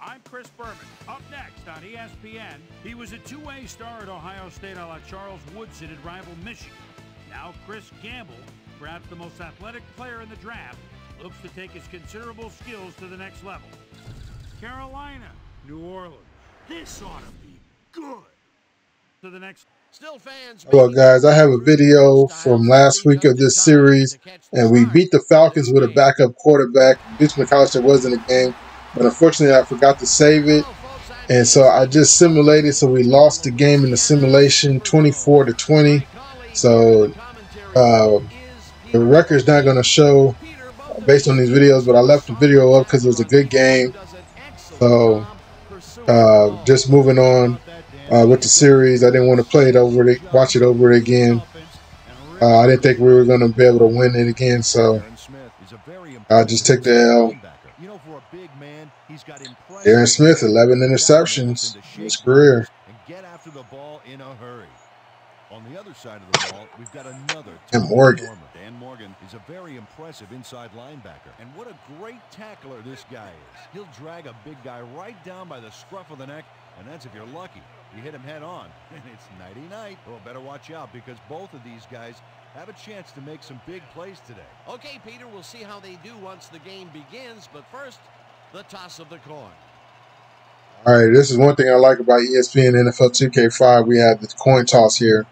I'm Chris Berman. Up next on ESPN, he was a two-way star at Ohio State a la Charles Woodson at rival Michigan. Now Chris Gamble, perhaps the most athletic player in the draft, looks to take his considerable skills to the next level. Carolina, New Orleans. This ought to be good. To the next. Still fans. Hello guys, I have a video from last week of this series, and we beat the Falcons with a backup quarterback. Deuce McAllister was in the game, but unfortunately I forgot to save it, and so I just simulated. So we lost the game in the simulation, 24-20. So the record's not going to show based on these videos, but I left the video up because it was a good game. So just moving on. With the series, I didn't want to play it over, watch it over again. I didn't think we were going to be able to win it again, so I just took the L. Aaron Smith, 11 interceptions in his career. On the other side of the ball, we've got another. And Morgan. Dan Morgan is a very impressive inside linebacker. And what a great tackler this guy is. He'll drag a big guy right down by the scruff of the neck, and that's if you're lucky. You hit him head on, and it's nighty-night. Well, better watch out because both of these guys have a chance to make some big plays today. Okay, Peter, we'll see how they do once the game begins. But first, the toss of the coin. All right, this is one thing I like about ESPN NFL 2K5. We have the coin toss here.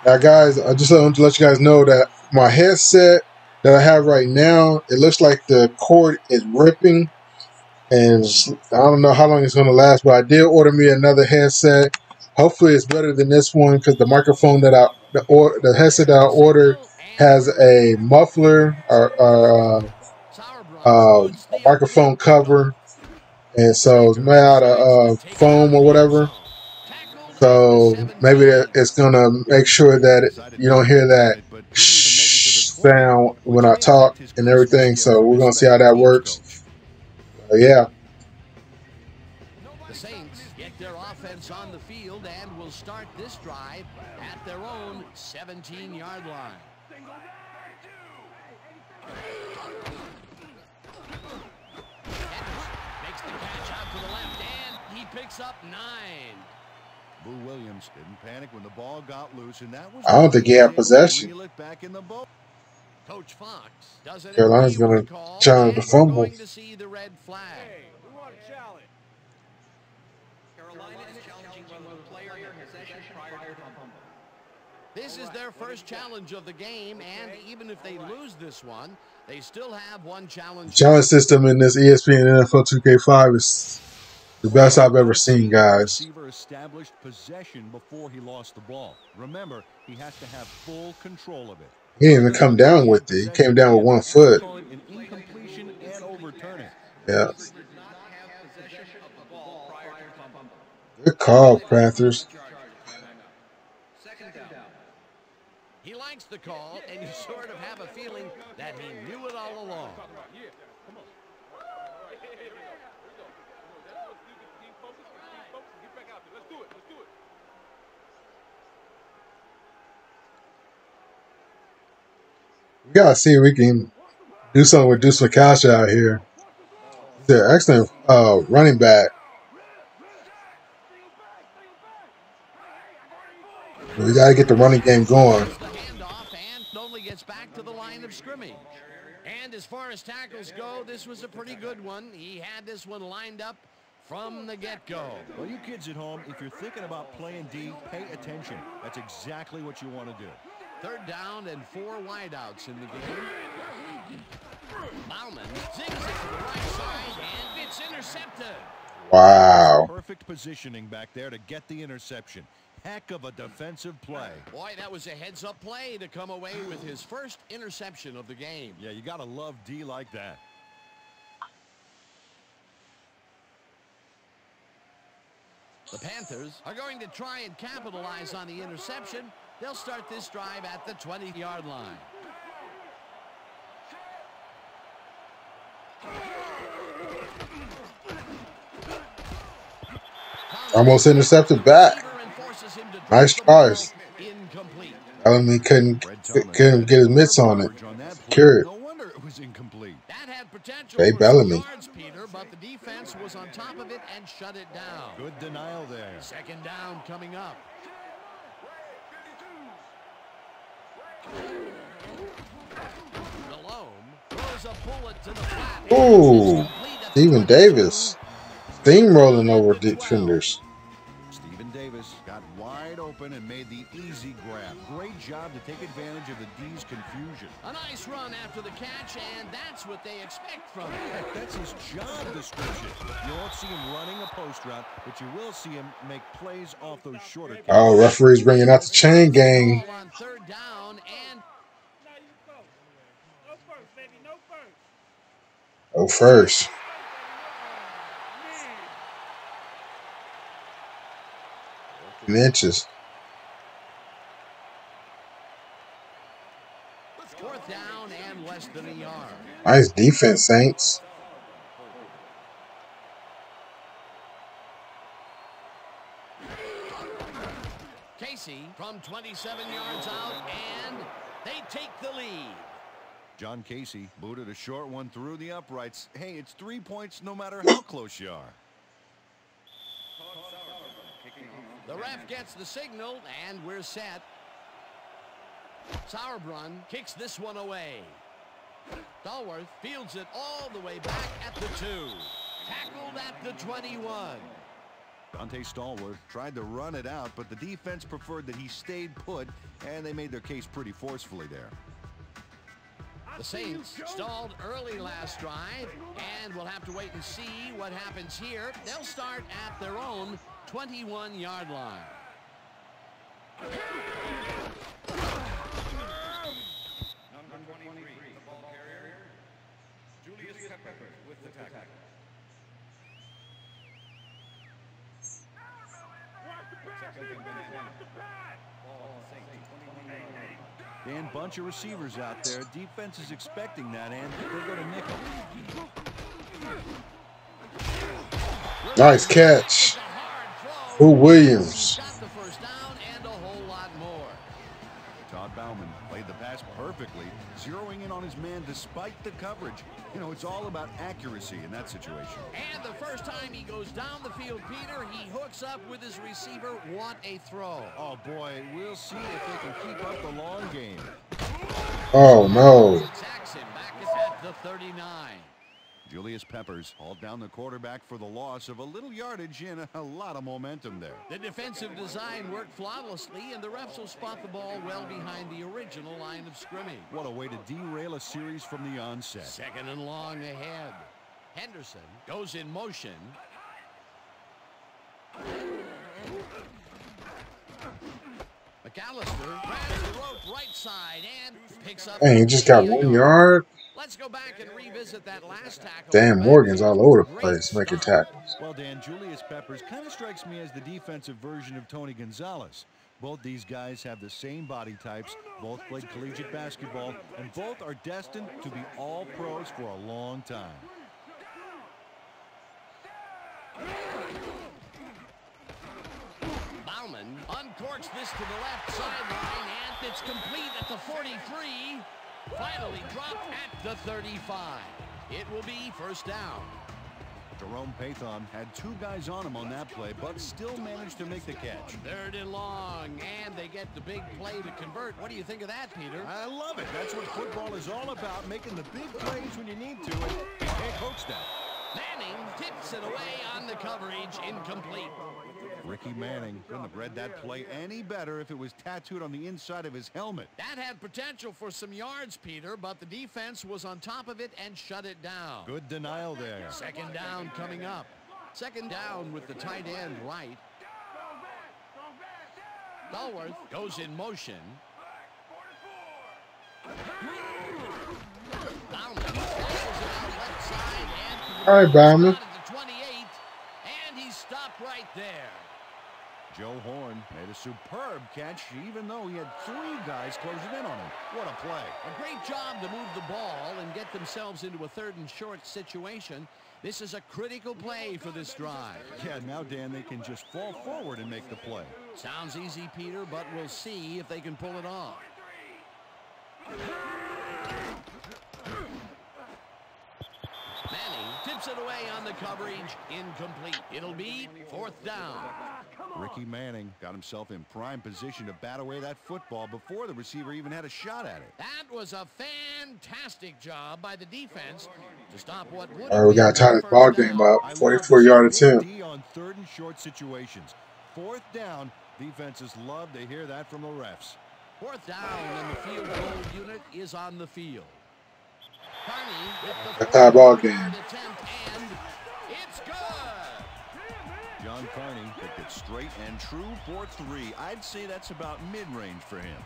Now, guys, I just want to let you guys know that my headset that I have right now, it looks like the cord is ripping, and I don't know how long it's going to last, but I did order me another headset. Hopefully, it's better than this one because the microphone that the headset that I ordered has a muffler or a microphone cover, and so it's made out of foam or whatever. So maybe it's gonna make sure that you don't hear that sound when I talk and everything. So we're gonna see how that works. Yeah. The Saints get their offense on the field and will start this drive at their own 17-yard line. Makes the catch out to the left, and he picks up 9. Boo Williams didn't panic when the ball got loose, and that was. I don't think he had possession. Coach Fox doesn't. Carolina's going to challenge the fumble. To see the red flag. Hey, we want a challenge. Carolina is challenging one player in possession prior to the fumble. This is their first challenge of the game, and even if they lose this one, they still have one challenge. The challenge system in this ESPN NFL 2K5 is the best I've ever seen, guys. Receiver established possession before he lost the ball. Remember, he has to have full control of it. He didn't even come down with it. He came down with 1 foot. An incompletion and overturning. Yeah. Good call, Panthers. He likes the call, and you sort of have a feeling that he knew it all along. We gotta see if we can do something with Deuce McAllister out here. He's an excellent running back. We gotta get the running game going. The handoff and only gets back to the line of scrimmage. And as far as tackles go, this was a pretty good one. He had this one lined up from the get-go. Well, you kids at home, if you're thinking about playing D, pay attention. That's exactly what you want to do. 3rd down and 4 wideouts in the game. Bauman zigs it to the right side, and it's intercepted. Wow. Perfect positioning back there to get the interception. Heck of a defensive play. Boy, that was a heads-up play to come away with his first interception of the game. Yeah, you got to love D like that. The Panthers are going to try and capitalize on the interception. They'll start this drive at the 20-yard line. Almost intercepted back. Nice tries. Delhomme couldn't get his mitts on it. Carried. No wonder it was incomplete. That had potential. potential Jay for Bellamy. some yards, Peter, but the defense was on top of it and shut it down. Good denial there. Second down coming up. Delhomme throws a bullet to the flat. Ooh, Stephen Davis steamrolling over defenders. Stephen Davis got wide open and made the easy grab. Great job to take advantage of the D's confusion. A nice run after the catch, and that's what they expect from him. Heck, that's his job description. You won't see him running a post route, but you will see him make plays off those shorter catches. Oh, referee's bringing out the chain gang. Ball on third down, and Oh, first. Inches. fourth down and less than a yard. Nice defense, Saints. Casey from 27 yards out, and they take the lead. John Casey booted a short one through the uprights. Hey, it's 3 points no matter how close you are. The ref gets the signal, and we're set. Sauerbrunn kicks this one away. Stallworth fields it all the way back at the 2. Tackled at the 21. Dante Stallworth tried to run it out, but the defense preferred that he stayed put, and they made their case pretty forcefully there. The Saints stalled early last drive, and we'll have to wait and see what happens here. They'll start at their own 21-yard line. Number 23, the ball carrier, Julius Pepper with the tackle. Dan, bunch of receivers out there. Defense is expecting that, and they go to nickel. Nice catch. Who Williams. Got the first down and a whole lot more. Todd Bauman played the pass perfectly, zeroing in on his man despite the coverage. You know, it's all about accuracy in that situation. And the first time he goes down the field, Peter, he hooks up with his receiver. What a throw. Oh, boy, we'll see if they can keep up the long game. Oh, no. Sacks him back at the 39. Julius Peppers hauled down the quarterback for the loss of a little yardage and a lot of momentum there. The defensive design worked flawlessly, and the refs will spot the ball well behind the original line of scrimmage. What a way to derail a series from the onset. Second and long ahead. Henderson goes in motion. McAllister grabs the rope right side and picks up. Hey, he just got 1 yard. Let's go back and revisit that last tackle. Dan Morgan's all over the place making tackles. Well, Dan, Julius Peppers kind of strikes me as the defensive version of Tony Gonzalez. Both these guys have the same body types, both played collegiate basketball, and both are destined to be all pros for a long time. Bauman uncorks this to the left sideline, and it's complete at the 43. Finally dropped at the 35. It will be first down. Jerome Pathon had 2 guys on him on that play, but still managed to make the catch. Third and long, and they get the big play to convert. What do you think of that, Peter? I love it. That's what football is all about, making the big plays when you need to, and you can't coach that. Manning tips it away on the coverage, incomplete. Ricky Manning couldn't have read that play any better if it was tattooed on the inside of his helmet. That had potential for some yards, Peter, but the defense was on top of it and shut it down. Good denial there. Second down coming up. Second down with the tight end right. Stallworth goes in motion. Bauman flashes it out left side and All right, Bauman. at the 28, and he stopped right there. Joe Horn made a superb catch, even though he had 3 guys closing in on him. What a play. A great job to move the ball and get themselves into a third and short situation. This is a critical play for this drive. Yeah, now, Dan, they can just fall forward and make the play. Sounds easy, Peter, but we'll see if they can pull it off. Strips it away on the coverage. Incomplete. It'll be 4th down. Ricky Manning got himself in prime position to bat away that football before the receiver even had a shot at it. That was a fantastic job by the defense to stop what would All right, we got to tie this ball game up. 44-yard attempt. On 3rd and short situations. 4th down. Defenses love to hear that from the refs. 4th down, and the field goal unit is on the field. Carney with the tie ball game. Attempt, and it's good. John Carney picked it straight and true for 3. I'd say that's about mid-range for him.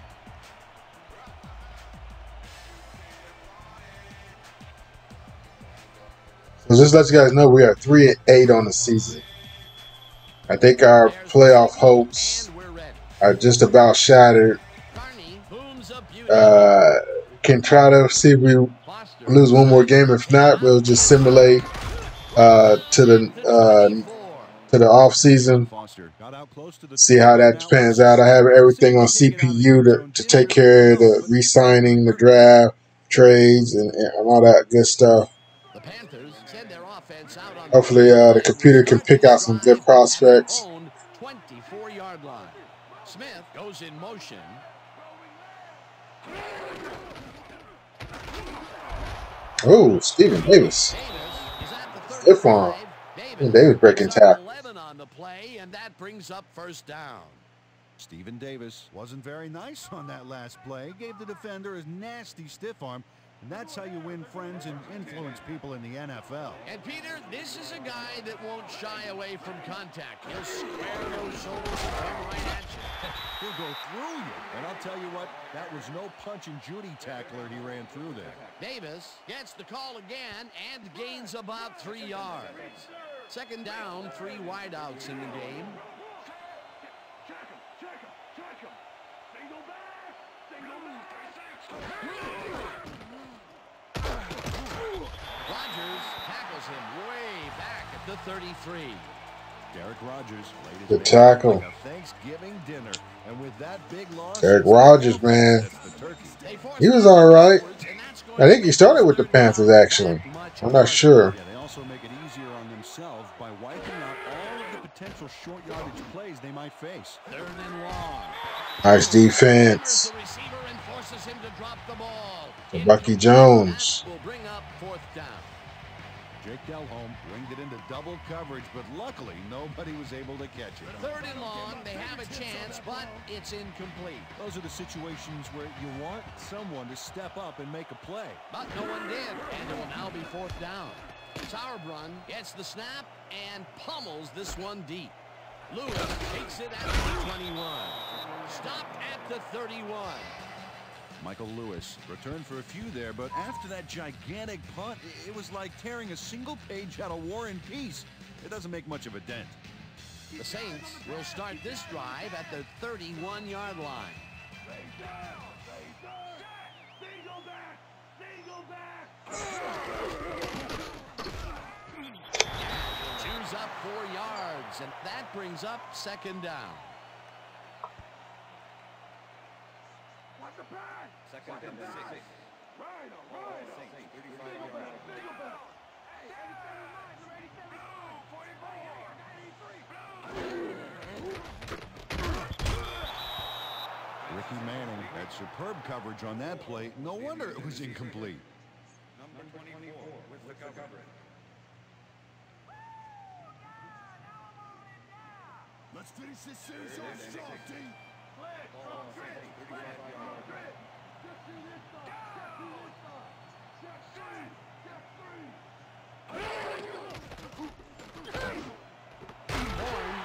So just to let you guys know, we are 3-8 on the season. I think our playoff hopes are just about shattered. Can try to see if we lose one more game. If not, we'll just simulate to the off season. See how that pans out. I have everything on CPU to take care of the re-signing, the draft, trades, and all that good stuff. Hopefully, the computer can pick out some good prospects. 24-yard line. Smith goes in motion. Oh, Stephen Davis. Stiff arm. Davis breaking tackles. On the play, and that brings up 1st down. Stephen Davis wasn't very nice on that last play. Gave the defender a nasty stiff arm. And that's how you win friends and influence people in the NFL. And, Peter, this is a guy that won't shy away from contact. He'll square those shoulders and come right at you. He'll go through you. And I'll tell you what, that was no punch and Judy tackler he ran through there. Davis gets the call again and gains about 3 yards. 2nd down, 3 wideouts in the game. Rodgers tackles him way back at the 33. Derek Rodgers laid the tackle. Like a Thanksgiving dinner, and with that big loss, Derek Rodgers, man, he was all right. I think he started with the Panthers, actually. I'm not sure. Yeah, they also make it easier on themselves by wiping out all of the potential short yardage plays they might face. 3rd and long. Nice defense. The receiver and forces him to drop the ball. To Bucky Jones. Will bring up 4th down. Jake Delhomme winged it into double coverage, but luckily nobody was able to catch it. 3rd and long, they have a chance, but it's incomplete. Those are the situations where you want someone to step up and make a play. But no one did, and it will now be 4th down. Sauerbrunn gets the snap and pummels this one deep. Lewis takes it at the 21. Stopped at the 31. Michael Lewis returned for a few there, but after that gigantic punt, it was like tearing a single page out of War and Peace. It doesn't make much of a dent. The Saints will start this drive at the 31-yard line. Chews up 4 yards, and that brings up 2nd down. 2nd and 6. Ricky Manning had superb coverage on that play. No wonder it was incomplete. Number 24 with the coverage. Let's finish this series off strong, team.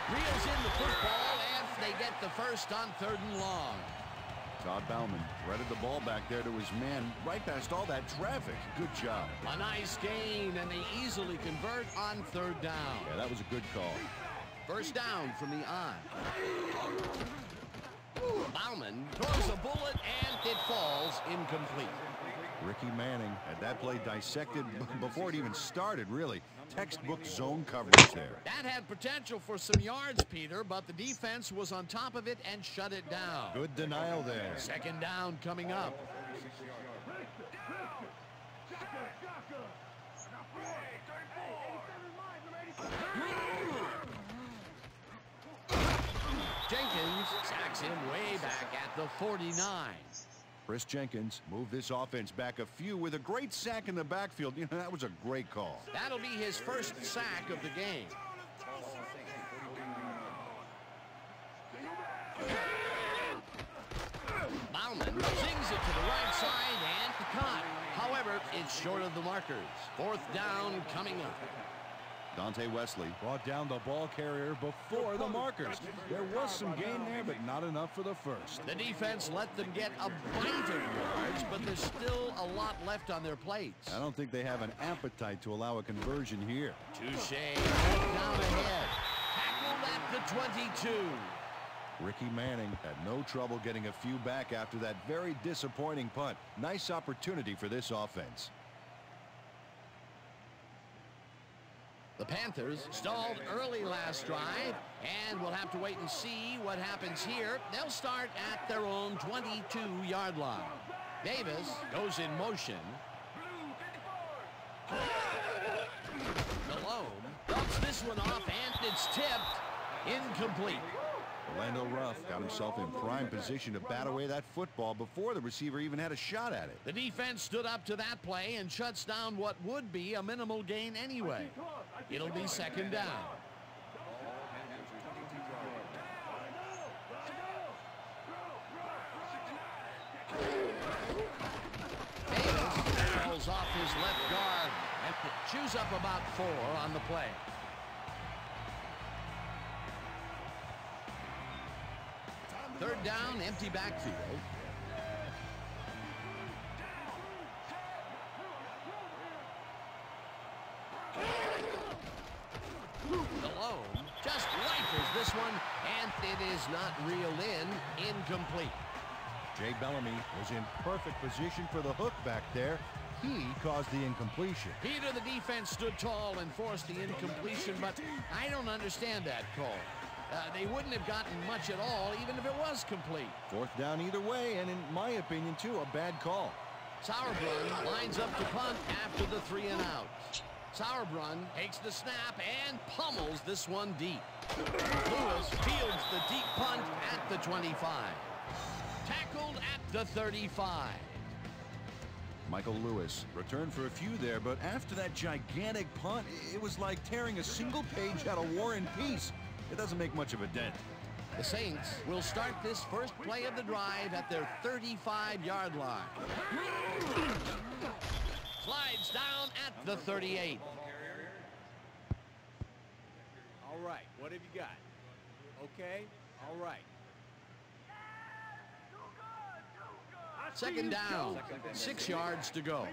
Reels in the football, and they get the 1st on 3rd and long. Todd Bauman threaded the ball back there to his man right past all that traffic. Good job. A nice gain, and they easily convert on 3rd down. Yeah, that was a good call. 1st down from the eye. Bauman throws a bullet, and it falls incomplete. Ricky Manning had that play dissected before it even started, really. Textbook zone coverage there. That had potential for some yards, Peter, but the defense was on top of it and shut it down. Good denial there. 2nd down coming up. sacks him way back at the 49. Chris Jenkins moved this offense back a few with a great sack in the backfield. You know, that was a great call. That'll be his first sack of the game. Bauman sings it to the right side and caught. However, it's short of the markers. Fourth down coming up. Dante Wesley brought down the ball carrier before the markers. There was some gain there, but not enough for the first. The defense let them get a bite of yards, but there's still a lot left on their plates. I don't think they have an appetite to allow a conversion here. Touche. Down ahead. Tackled at the 22. Ricky Manning had no trouble getting a few back after that very disappointing punt. Nice opportunity for this offense. The Panthers stalled early last drive, and we'll have to wait and see what happens here. They'll start at their own 22-yard line. Davis goes in motion. Delhomme dumps this one off, and it's tipped. Incomplete. Orlando Ruff got himself in prime position to bat away that football before the receiver even had a shot at it. The defense stood up to that play and shuts down what would be a minimal gain anyway. It'll be second down. Davis falls off his left guard and chews up about 4 on the play. Third down, empty backfield. Delhomme just rifles this one, and it is not reeled in. Incomplete. Jake Delhomme was in perfect position for the hook back there. He caused the incompletion. Peter, the defense stood tall and forced the incompletion, but I don't understand that call. They wouldn't have gotten much at all, even if it was complete. Fourth down either way, and in my opinion, too, a bad call. Sauerbrunn lines up to punt after the 3 and out. Sauerbrunn takes the snap and pummels this one deep. Lewis fields the deep punt at the 25. Tackled at the 35. Michael Lewis returned for a few there, but after that gigantic punt, it was like tearing a single page out of War and Peace. It doesn't make much of a dent. The Saints will start this first play of the drive at their 35-yard line. Slides down at the 38. All right, what have you got? Okay, all right. Second down, 6 yards to go.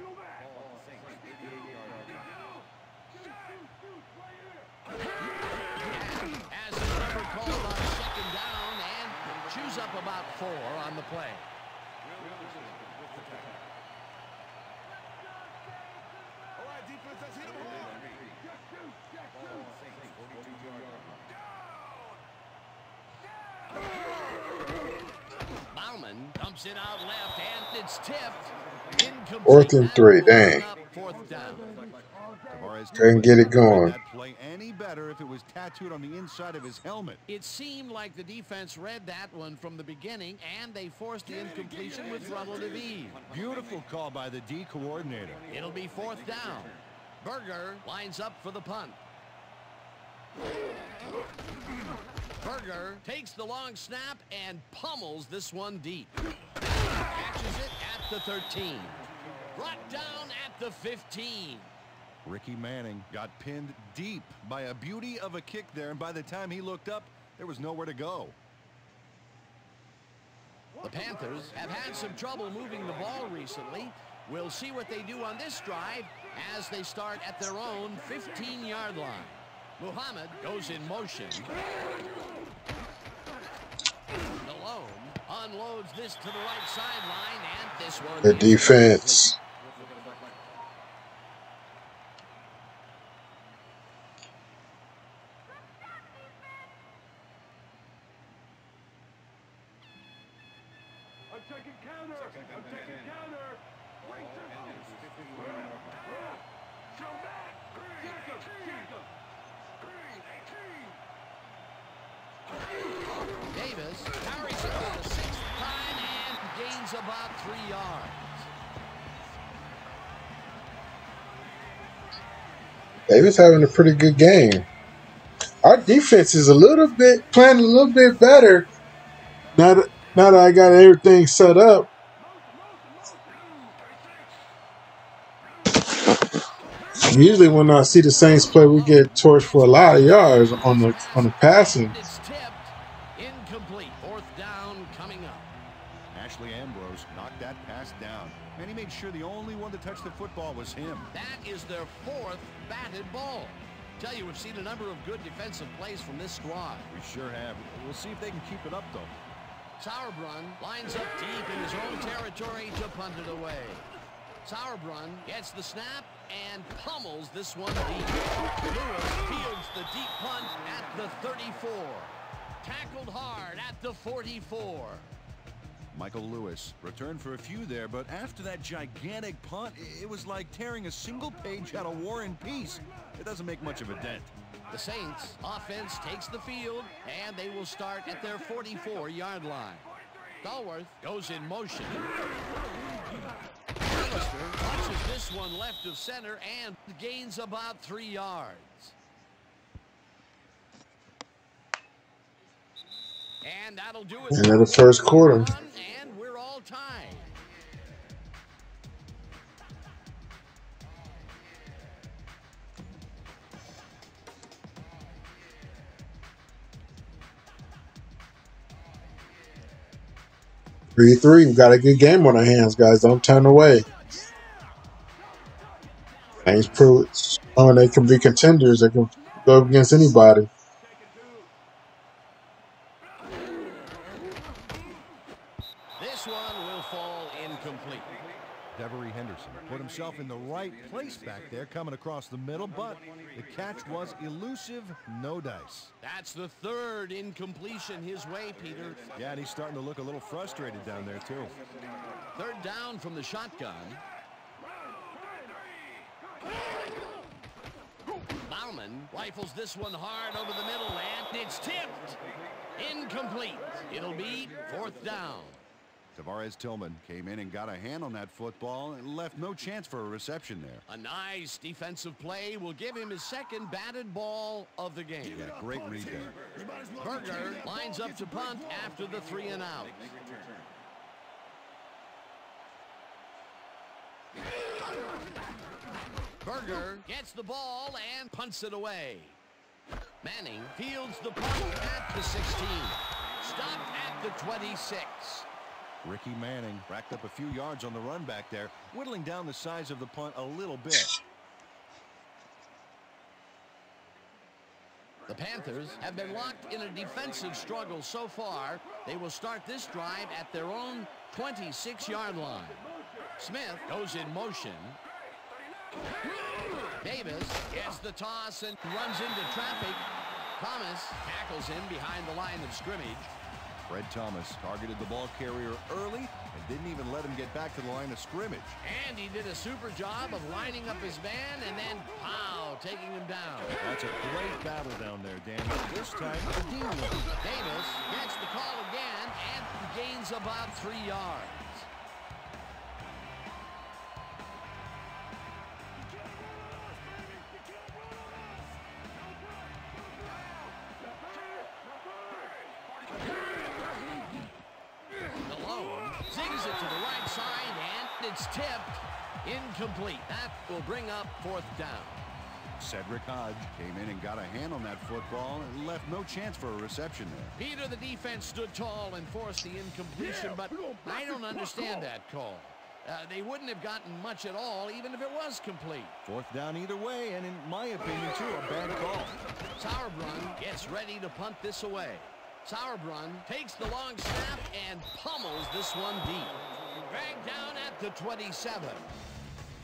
As the number called on second down and chews up about 4 on the play. All right, defense, let's hit him hard. Bauman dumps it out left, and it's tipped. Incomplete. Fourth and 3, dang. Fourth down. Couldn't get it going. That play any better if it was tattooed on the inside of his helmet. It seemed like the defense read that one from the beginning, and they forced the incompletion with relative ease. Beautiful call by the D coordinator. It'll be fourth down. Berger lines up for the punt. Berger takes the long snap and pummels this one deep. Catches it at the 13. Brought down at the 15. Ricky Manning got pinned deep by a beauty of a kick there, and by the time he looked up, there was nowhere to go. The Panthers have had some trouble moving the ball recently. We'll see what they do on this drive as they start at their own 15-yard line. Muhammad goes in motion. Delhomme unloads this to the right sideline, and this one. The defense. I'm taking counter. I'm taking counter. Show back. Davis about 3 yards. Davis having a pretty good game. Our defense is playing a little bit better now that I got everything set up. Usually when I see the Saints play, we get torched for a lot of yards on the passing. It's tipped. Incomplete. 4th down coming up. Ashley Ambrose knocked that pass down, and he made sure the only one to touch the football was him. That is their 4th batted ball. Tell you, we've seen a number of good defensive plays from this squad. We sure have. We'll see if they can keep it up, though. Sauerbrunn lines up deep in his own territory to punt it away. Sauerbrunn gets the snap and pummels this one deep. Lewis fields the deep punt at the 34. Tackled hard at the 44. Michael Lewis returned for a few there, but after that gigantic punt, it was like tearing a single page out of War and Peace. It doesn't make much of a dent. The Saints offense takes the field, and they will start at their 44-yard line. Stallworth goes in motion. Hollister watches this one left of center and gains about 3 yards. And that'll do it. End of the first quarter. And we're all tied. Three. We got a good game on our hands, guys. Don't turn away. Saints prove they can be contenders. They can go up against anybody. This one will fall incomplete. Devery Henderson put himself in the right place back there, coming across the middle, but the catch was elusive, no dice. That's the 3rd incompletion his way, Peter. Yeah, and he's starting to look a little frustrated down there, too. 3rd down from the shotgun. Bauman rifles this one hard over the middle, and it's tipped. Incomplete. It'll be 4th down. Tavares Tillman came in and got a hand on that football and left no chance for a reception there. A nice defensive play will give him his 2nd batted ball of the game. Yeah, great read there. Berger lines up to punt after the 3 and out. Berger gets the ball and punts it away. Manning fields the punt at the 16. Stopped at the 26. Ricky Manning racked up a few yards on the run back there, whittling down the size of the punt a little bit. The Panthers have been locked in a defensive struggle so far. They will start this drive at their own 26-yard line. Smith goes in motion. Davis gets the toss and runs into traffic. Thomas tackles him behind the line of scrimmage. Fred Thomas targeted the ball carrier early and didn't even let him get back to the line of scrimmage. And he did a super job of lining up his man and then, pow, taking him down. That's a great battle down there, Dan. This time, the D win. Davis gets the call again and gains about 3 yards. Zings it to the right side, and it's tipped. Incomplete. That will bring up 4th down. Cedric Hodge came in and got a hand on that football and left no chance for a reception there. Peter, the defense stood tall and forced the incompletion, but I don't understand that call. They wouldn't have gotten much at all, even if it was complete. 4th down either way, and in my opinion, too, a bad call. Sauerbrunn gets ready to punt this away. Sauerbrunn takes the long snap and pummels this one deep. Dragged down at the 27.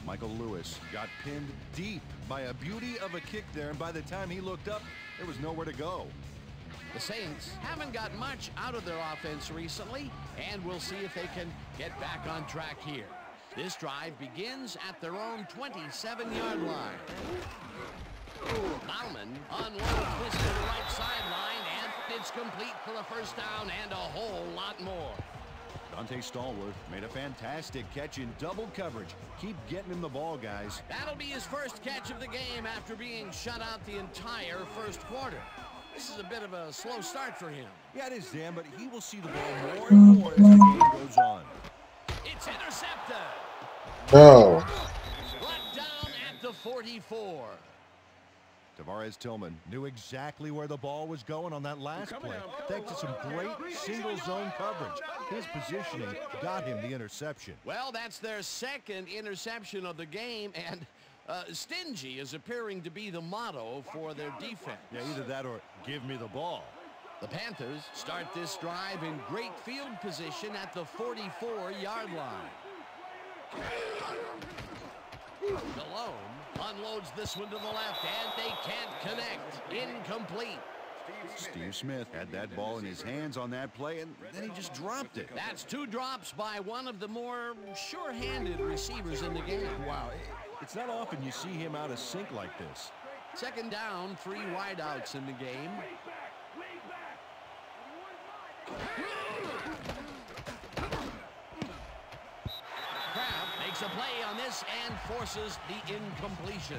Michael Lewis got pinned deep by a beauty of a kick there, and by the time he looked up, there was nowhere to go. The Saints haven't got much out of their offense recently, and we'll see if they can get back on track here. This drive begins at their own 27-yard line. Bauman unloads this to the right sideline, and it's complete for a 1st down and a whole lot more. Dante Stallworth made a fantastic catch in double coverage. Keep getting him the ball, guys. That'll be his first catch of the game after being shut out the entire first quarter. This is a bit of a slow start for him. Yeah, it is, Dan, but he will see the ball more and more as the game goes on. It's intercepted. No. Brought down at the 44. Tavares Tillman knew exactly where the ball was going on that last play, thanks to some great single zone coverage. His positioning got him the interception. Well, that's their second interception of the game, and stingy is appearing to be the motto for their defense. Yeah, either that or give me the ball. The Panthers start this drive in great field position at the 44-yard line. Delhomme unloads this one to the left, and they can't connect. Incomplete. Steve Smith had that ball in his hands on that play, and then he just dropped it. That's two drops by one of the more sure-handed receivers in the game. Wow, it's not often you see him out of sync like this. Second down, 3 wideouts in the game. Kraft makes a play on this and forces the incompletion.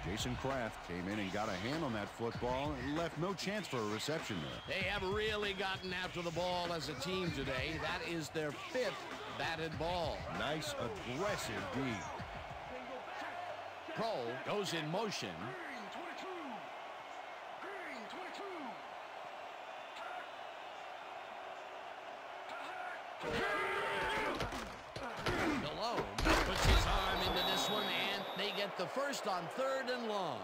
Jason Kraft came in and got a hand on that football and left no chance for a reception there. They have really gotten after the ball as a team today. That is their 5th batted ball. Nice, aggressive D. Kroll goes in motion. Delhomme puts his arm into this one, and they get the first on 3rd and long.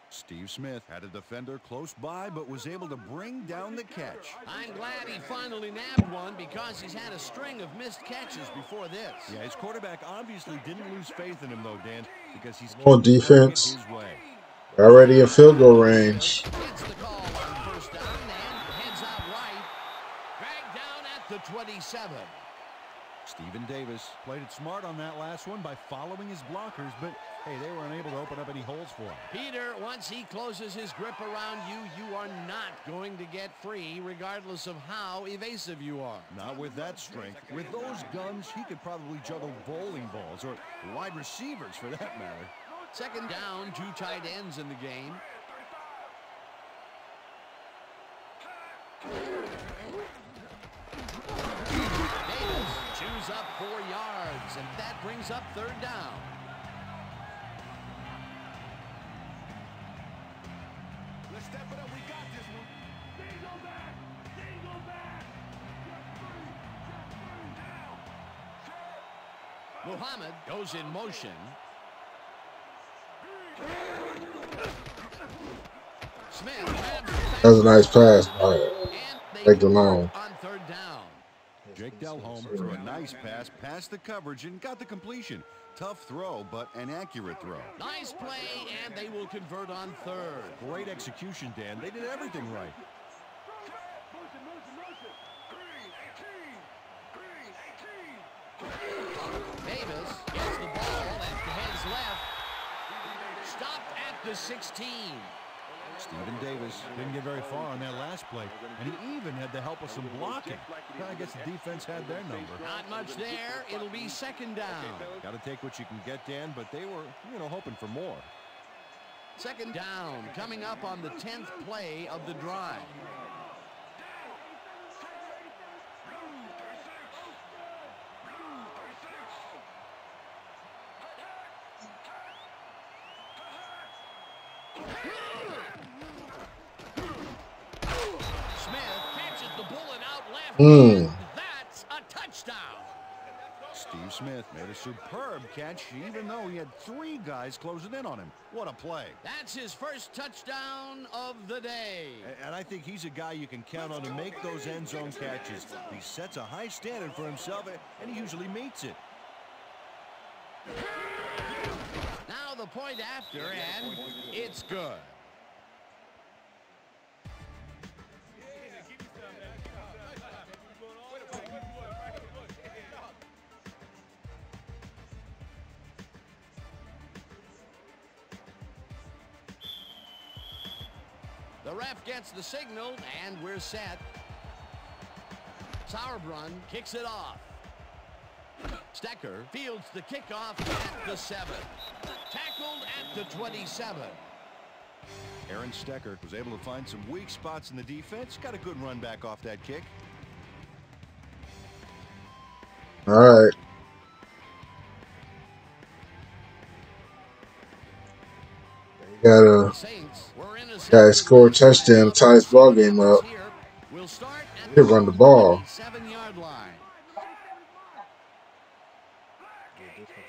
Steve Smith had a defender close by, but was able to bring down the catch. I'm glad he finally nabbed one because he's had a string of missed catches before this. Yeah, his quarterback obviously didn't lose faith in him, though, Dan, because he's On defense. his way. Already in field goal range. Gets the call on first down and heads out right. Dragged down at the 27. Stephen Davis played it smart on that last one by following his blockers, but hey, they were unable to open up any holes for him. Peter, once he closes his grip around you, you are not going to get free regardless of how evasive you are. Not with that strength. With those guns, he could probably juggle bowling balls or wide receivers for that matter. Second down, 2 tight ends in the game. Davis chews up 4 yards, and that brings up 3rd down. Let's step it up. We got this one. Dingle back. Dingle back. Muhammad goes in motion. Smith. That was a nice pass. All right. Jake Delhomme. On 3rd down. Jake Delhomme threw a nice pass past the coverage and got the completion. Tough throw, but an accurate throw. Nice play, and they will convert on 3rd. Great execution, Dan. They did everything right. Davis gets the ball and heads left. Stopped at the 16. Stephen Davis didn't get very far on that last play, and he even had the help of some blocking. Well, I guess the defense had their number. Not much there. It'll be 2nd down. Got to take what you can get, Dan, but they were, hoping for more. 2nd down, coming up on the 10th play of the drive. That's a touchdown. Steve Smith made a superb catch, even though he had 3 guys closing in on him. What a play. That's his first touchdown of the day. And I think he's a guy you can count on to make those end zone catches. He sets a high standard for himself, and he usually meets it. Now the point after, and it's good. The ref gets the signal, and we're set. Sauerbrunn kicks it off. Stecker fields the kickoff at the 7. Tackled at the 27. Aaron Stecker was able to find some weak spots in the defense. Got a good run back off that kick. All right. Gotta score a touchdown, tie this ball game up. They run the ball.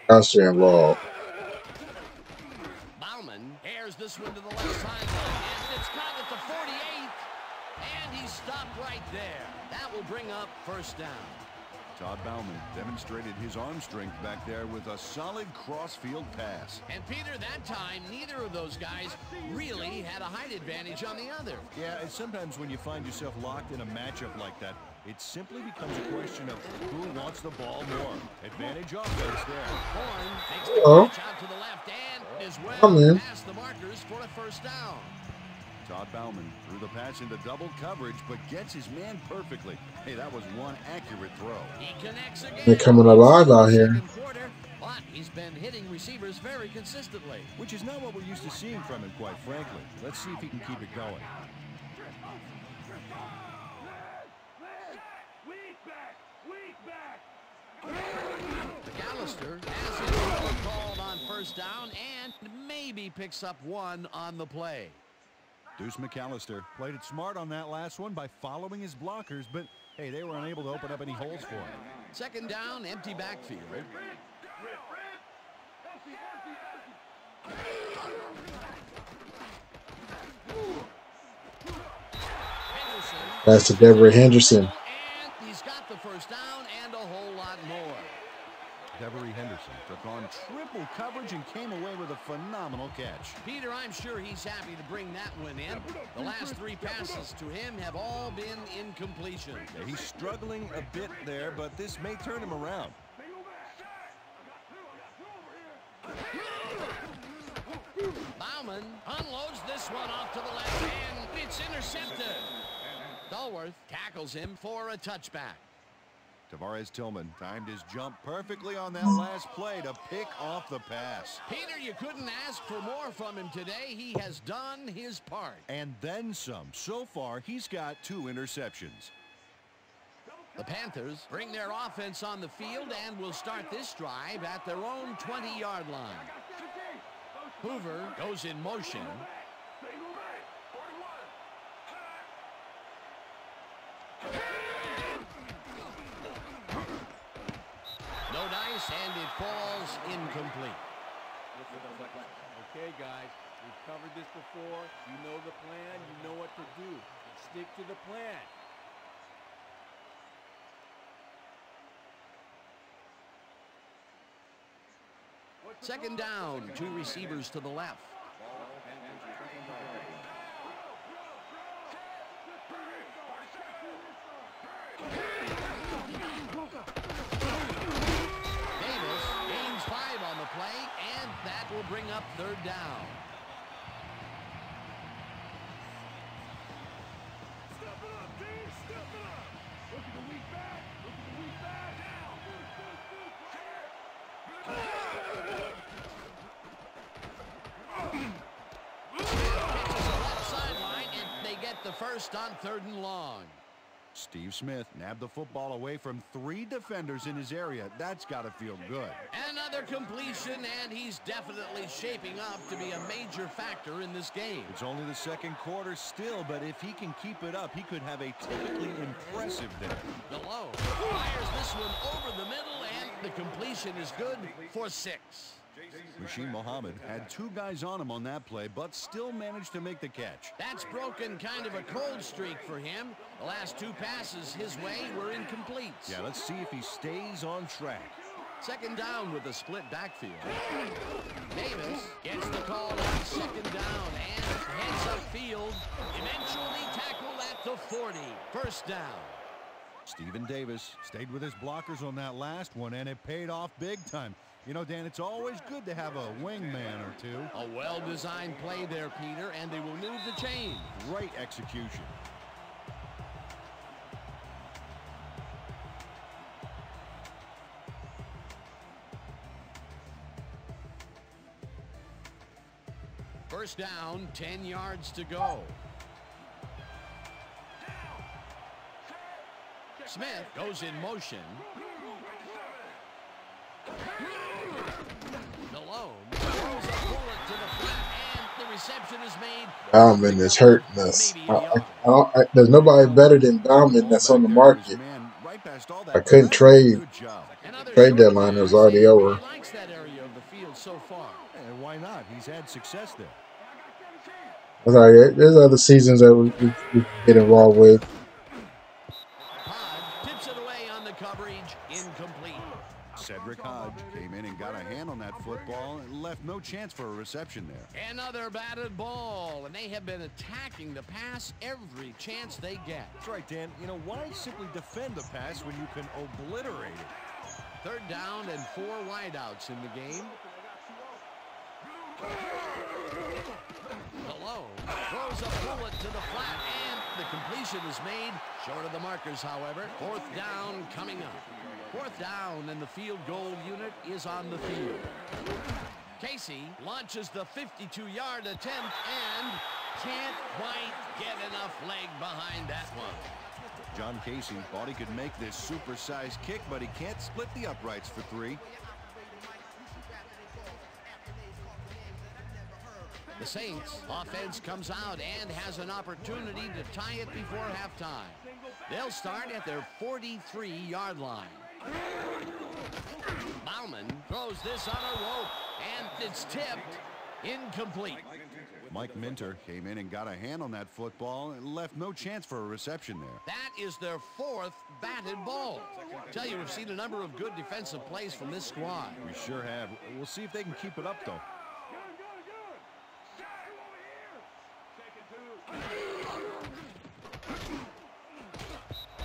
Touchdown ball. Bauman airs this one to the left sideline, and it's caught at the 48, and he's stopped right there. That will bring up first down. Todd Bauman demonstrated his arm strength back there with a solid cross-field pass. And Peter, that time, neither of those guys really had a height advantage on the other. Yeah, and sometimes when you find yourself locked in a matchup like that, it simply becomes a question of who wants the ball more. Advantage offense there. Horn takes the catch out to the left and is well past the markers for a first down. Todd Bauman threw the pass into double coverage, but gets his man perfectly. Hey, that was one accurate throw. He connects again. They're coming alive out here. But he's been hitting receivers very consistently. Which is not what we're used to seeing from him, quite frankly. Let's see if he can keep it going. McAllister has his called on first down and maybe picks up one on the play. Deuce McAllister played it smart on that last one by following his blockers, but hey, they were unable to open up any holes for him. Second down, empty backfield. That's to Devery Henderson. And he's got the first down and a whole lot more. Devery Henderson took on triple coverage and came away with a phenomenal catch. Peter, I'm sure he's happy to bring that one in. The last 3 passes to him have all been incompletion. Yeah, he's struggling a bit there, but this may turn him around. Bauman unloads this one off to the left, and it's intercepted. Dalworth tackles him for a touchback. Tavares Tillman timed his jump perfectly on that last play to pick off the pass. Peter, you couldn't ask for more from him today. He has done his part. And then some. So far, he's got 2 interceptions. The Panthers bring their offense on the field and will start this drive at their own 20-yard line. Hoover goes in motion. No dice, and it falls incomplete. Okay, guys, we've covered this before. You know the plan. You know what to do. Stick to the plan. Second down, 2 receivers to the left. Davis gains 5 on the play, and that will bring up third down. Step it up, Dave. Step it up. Look at the weak back. Look at the weak back. Left sideline, and they get the first on 3rd and long. Steve Smith nabbed the football away from 3 defenders in his area. That's got to feel good. Another completion, and he's definitely shaping up to be a major factor in this game. It's only the 2nd quarter still, but if he can keep it up, he could have a typically impressive day. Delhomme fires this one over the middle, and the completion is good for 6. Rasheed Muhammad had 2 guys on him on that play, but still managed to make the catch. That's broken kind of a cold streak for him. The last 2 passes his way were incomplete. Yeah, let's see if he stays on track. Second down with a split backfield. Davis gets the call on second down and heads upfield. Eventually tackled at the 40. First down. Stephen Davis stayed with his blockers on that last one, and it paid off big time. You know, Dan, it's always good to have a wingman or two. A well-designed play there, Peter, and they will move the chain. Great execution. First down, 10 yards to go. Smith goes in motion. Delhomme throws a bullet to the flat, and the reception is made. Bauman is hurting us. There's nobody better than Bauman that's on the market. I couldn't trade. Trade deadline was already over. He likes that area of the field so far. And why not? He's had success there. That's all right. There's other seasons that we get involved with. Hodge tips it away on the coverage, incomplete. Cedric Hodge came in and got a hand on that football and left no chance for a reception there. Another batted ball, and they have been attacking the pass every chance they get. That's right, Dan. You know, why simply defend the pass when you can obliterate it? Third down and 4 wideouts in the game. Delhomme throws a bullet to the flat, and the completion is made. Short of the markers, however. Fourth down coming up. Fourth down, and the field goal unit is on the field. Casey launches the 52-yard attempt and can't quite get enough leg behind that one. John Casey thought he could make this supersized kick, but he can't split the uprights for 3. The Saints offense comes out and has an opportunity to tie it before halftime. They'll start at their 43-yard line. Bauman throws this on a rope, and it's tipped. Incomplete. Mike Minter came in and got a hand on that football and left no chance for a reception there. That is their 4th batted ball. I tell you, we've seen a number of good defensive plays from this squad. We sure have. We'll see if they can keep it up, though.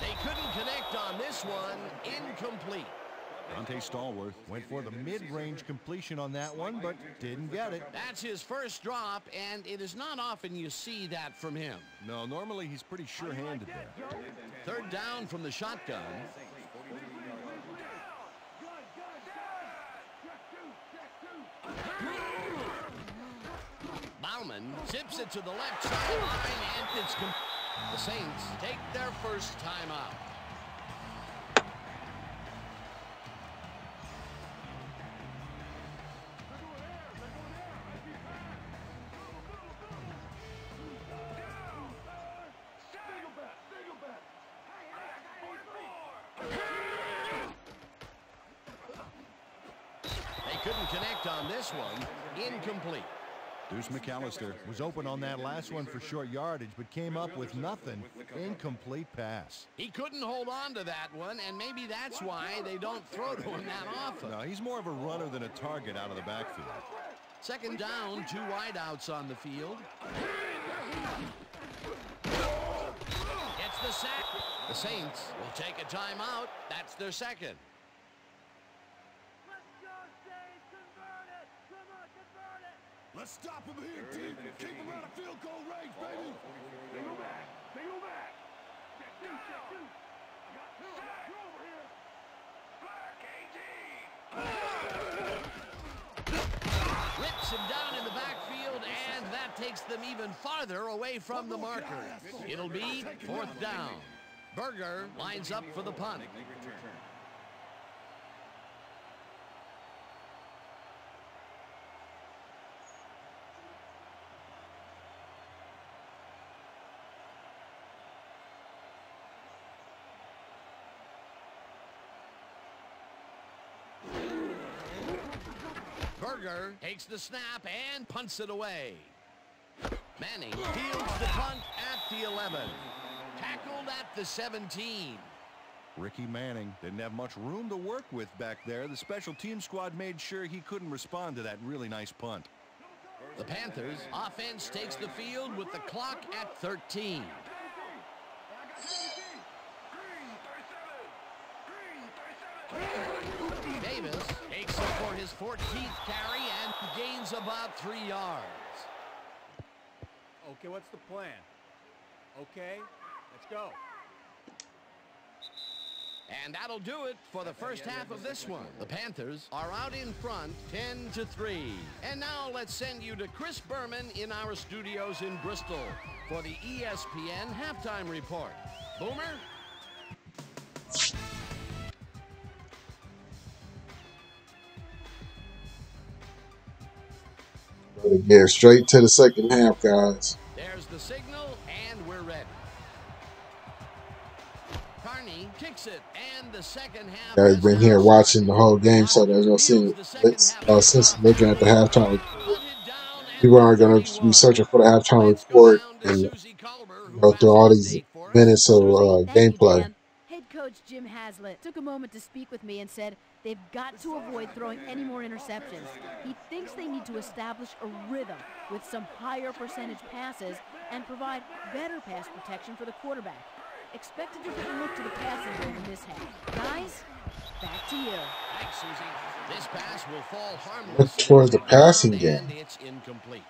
They couldn't connect on this one. Incomplete. Dante Stallworth went for the mid-range completion on that one, but didn't get it. That's his first drop, and it is not often you see that from him. No, normally he's pretty sure-handed there. Third down from the shotgun. Bauman zips it to the left sideline, and it's the Saints take their first timeout. They couldn't connect on this one. Incomplete. Deuce McAllister was open on that last one for short yardage, but came up with nothing. Incomplete pass. He couldn't hold on to that one, and maybe that's why they don't throw to him that often. No, he's more of a runner than a target out of the backfield. Second down, 2 wideouts on the field. Gets the sack. The Saints will take a timeout. That's their second. Let's stop him here, team. Keep him out of field goal range, baby. Single back. Single back. Check two. I got two. Over here. Black AD. Rips him down in the backfield, and that takes them even farther away from the marker. It'll be 4th down. Berger lines up for the punt. Berger takes the snap and punts it away. Manning fields the punt at the 11. Tackled at the 17. Ricky Manning didn't have much room to work with back there. The special team squad made sure he couldn't respond to that really nice punt. The Panthers offense takes the field with the clock at 13. Davis takes it for his 14th carry and gains about 3 yards. Okay, what's the plan? Okay, let's go. And that'll do it for the first half of this one. The Panthers are out in front 10-3. And now let's send you to Chris Berman in our studios in Bristol for the ESPN halftime report. Boomer? Better get straight to the second half, guys. There's the signal, and we're ready. Carney kicks it, and the second half. Guys been here watching the whole game, so there's no sense looking at the halftime report. People aren't going to be searching for the halftime report and go through all these minutes of gameplay. Head coach Jim Haslett took a moment to speak with me and said they've got to avoid throwing any more interceptions. He thinks they need to establish a rhythm with some higher percentage passes and provide better pass protection for the quarterback. Expect a different look to the passing game in this half. Guys, back to you. Thanks, Susie. This pass will fall harmless. Look towards the passing game. And it's incomplete.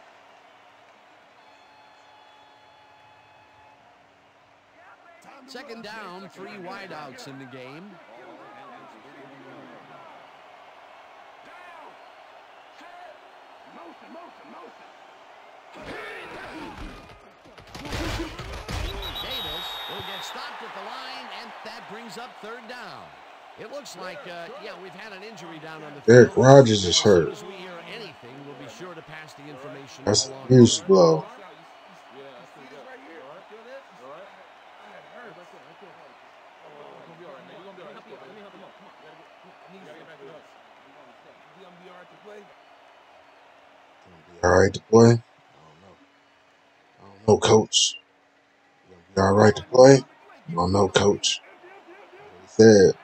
Second down, 3 wideouts in the game. Davis will get stopped at the line, and that brings up third down. It looks like, yeah, we've had an injury down on the field. Eric Rodgers is hurt. As soon as we hear anything, we'll be sure to pass the information That's along. a huge blow. All right to play? I don't know, coach. You all right to play? I don't know, coach. He said,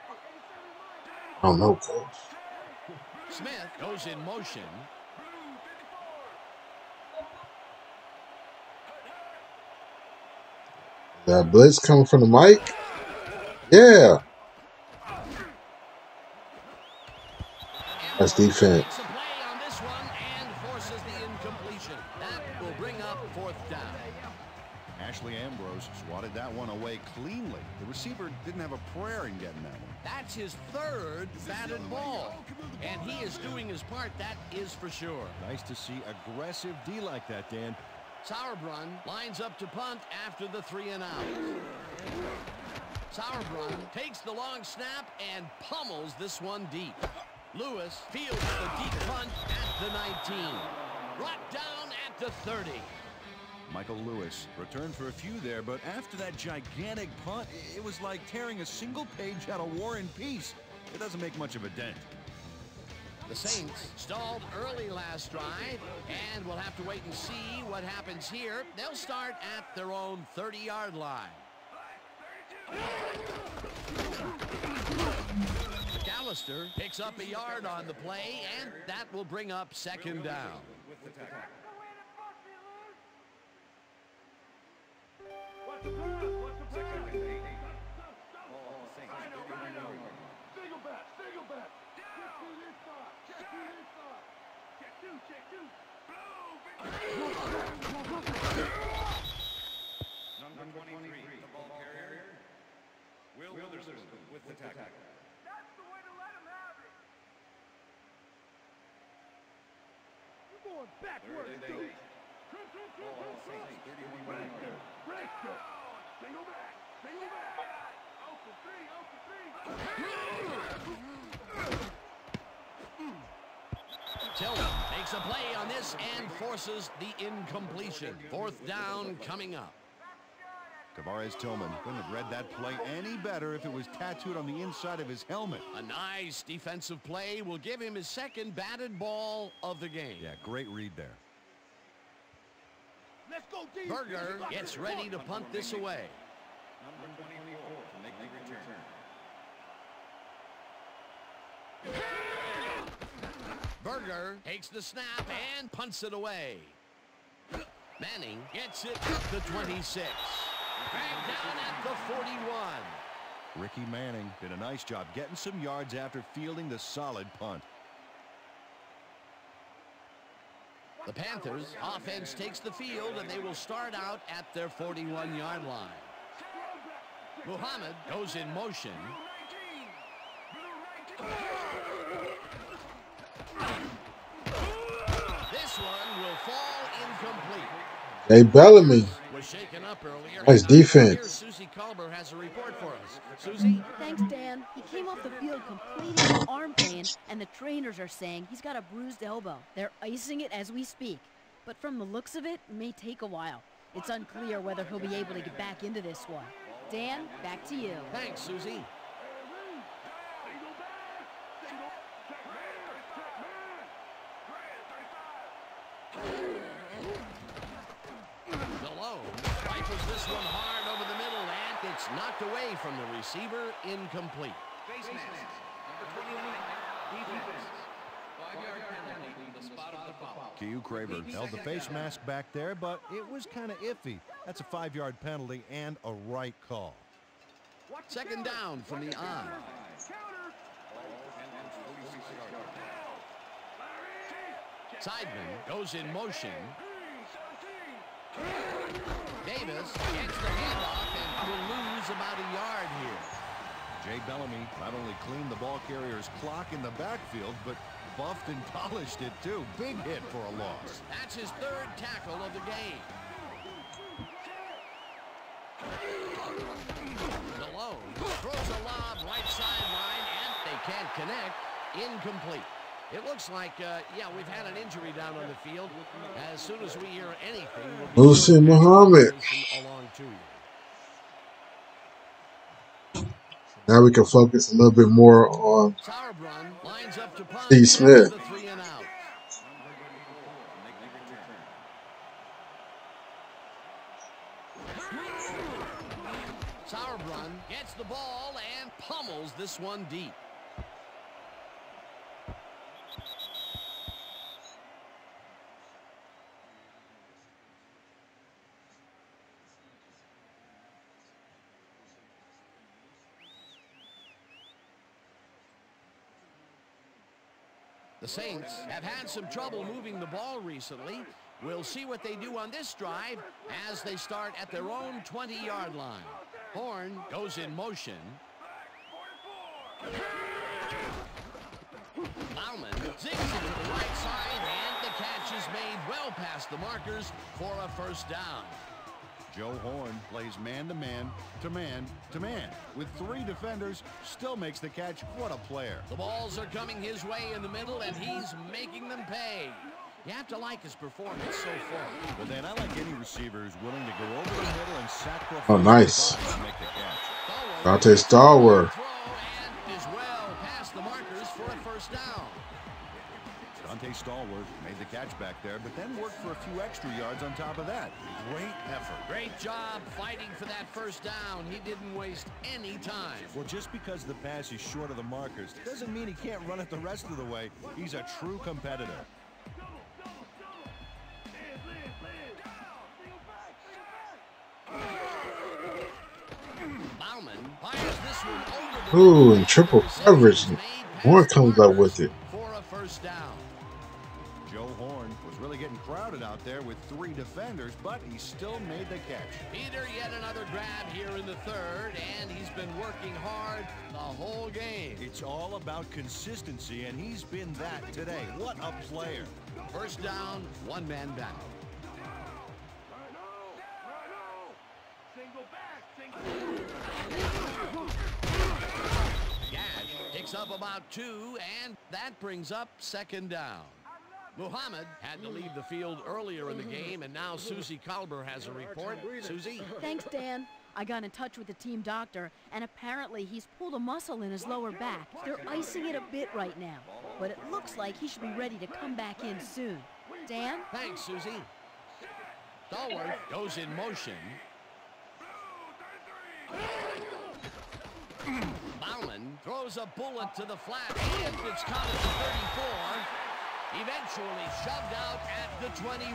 I don't know, coach. Smith goes in motion. That blitz coming from the mic? Yeah. That's defense. Makes a play on this one and forces the incompletion. That will bring up fourth down. Ashley Ambrose swatted that one away cleanly. The receiver didn't have a prayer in getting that one. That's his third batted ball. And he is doing his part, that is for sure. Nice to see aggressive D like that, Dan. Sauerbrunn lines up to punt after the 3 and out. Sauerbrunn takes the long snap and pummels this one deep. Lewis fields the deep punt at the 19. Brought down at the 30. Michael Lewis returned for a few there, but after that gigantic punt, it was like tearing a single page out of War and Peace. It doesn't make much of a dent. The Saints stalled early last drive, and we'll have to wait and see what happens here. They'll start at their own 30-yard line. McAllister picks up a yard on the play, and that will bring up second down. Number 23, the ball carrier, Will Witherspoon with the tackle. That's the way to let him have it. You're going backwards, dude. All Saints, 31 yards. Breaker. Single back. Single back. 0 for 3. 0 for 3. Tillman makes a play on this and forces the incompletion. Fourth down coming up. Tavares Tillman couldn't have read that play any better if it was tattooed on the inside of his helmet. A nice defensive play will give him his second batted ball of the game. Yeah, great read there. Let's go, D. Berger gets ready to punt this away. Number 24 to make the return. Berger takes the snap and punts it away. Manning gets it up to 26. Dragged down at the 41. Ricky Manning did a nice job getting some yards after fielding the solid punt. The Panthers offense takes the field, and they will start out at their 41-yard line. Muhammad goes in motion. This one will fall incomplete. Hey, Bellamy. Was shaken up earlier. Nice defense. Susie Culber has a report for us. Susie? Thanks, Dan. He came off the field complaining of arm pain, and the trainers are saying he's got a bruised elbow. They're icing it as we speak. But from the looks of it may take a while. It's unclear whether he'll be able to get back into this one. Dan, back to you. Thanks, Susie. Delhomme rifles this one hard over the middle, and it's knocked away from the receiver, incomplete. Face mask, number 21, defense. 5-yard penalty, the spot of the foul. Q Craver held the face mask back there, but it was kind of iffy. That's a 5-yard penalty and a right call. Second down from the eye. Sideman goes in motion. Davis gets the handoff and will lose about a yard here. Jake Delhomme not only cleaned the ball carrier's clock in the backfield, but buffed and polished it too. Big hit for a loss. That's his third tackle of the game. Delhomme throws a lob right sideline, and they can't connect. Incomplete. It looks like, yeah, we've had an injury down on the field. As soon as we hear anything, we'll be Musa Muhammad. along to you. Now we can focus a little bit more on Sauerbrunn lines up to punt. Steve Smith. The 3 and out. Sauerbrunn gets the ball and pummels this one deep. The Saints have had some trouble moving the ball recently. We'll see what they do on this drive as they start at their own 20-yard line. Horn goes in motion. Bauman zigs it to the right side, and the catch is made well past the markers for a first down. Joe Horn plays man-to-man, to man, to man. With 3 defenders, still makes the catch. What a player. The balls are coming his way in the middle, and he's making them pay. You have to like his performance so far. But then I like any receiver who's willing to go over the middle and sacrifice. Oh, nice. The body to make the catch. Dante Stallworth. Throw and is well past the markers for a first down. Dante Stallworth made the catch back there, but then worked for a few extra yards on top of that. Great effort. Great job fighting for that first down. He didn't waste any time. Well, just because the pass is short of the markers doesn't mean he can't run it the rest of the way. He's a true competitor. Bauman fires this one over the Ooh, in triple coverage. Horn comes up with it. for a first down. Joe Horn was really getting crowded out there with 3 defenders, but he still made the catch. Peter, yet another grab here in the third, and he's been working hard the whole game. It's all about consistency, and he's been that today. What a player. First down, one man back. Gash picks up about 2, and that brings up second down. Muhammad had to leave the field earlier in the game, and now Susie Culber has a report. Susie? Thanks, Dan. I got in touch with the team doctor, and apparently he's pulled a muscle in his lower back. They're icing it a bit right now, but it looks like he should be ready to come back in soon. Dan? Thanks, Susie. Stallworth goes in motion. Bauman throws a bullet to the flat, and it's caught at the 34. Eventually shoved out at the 21.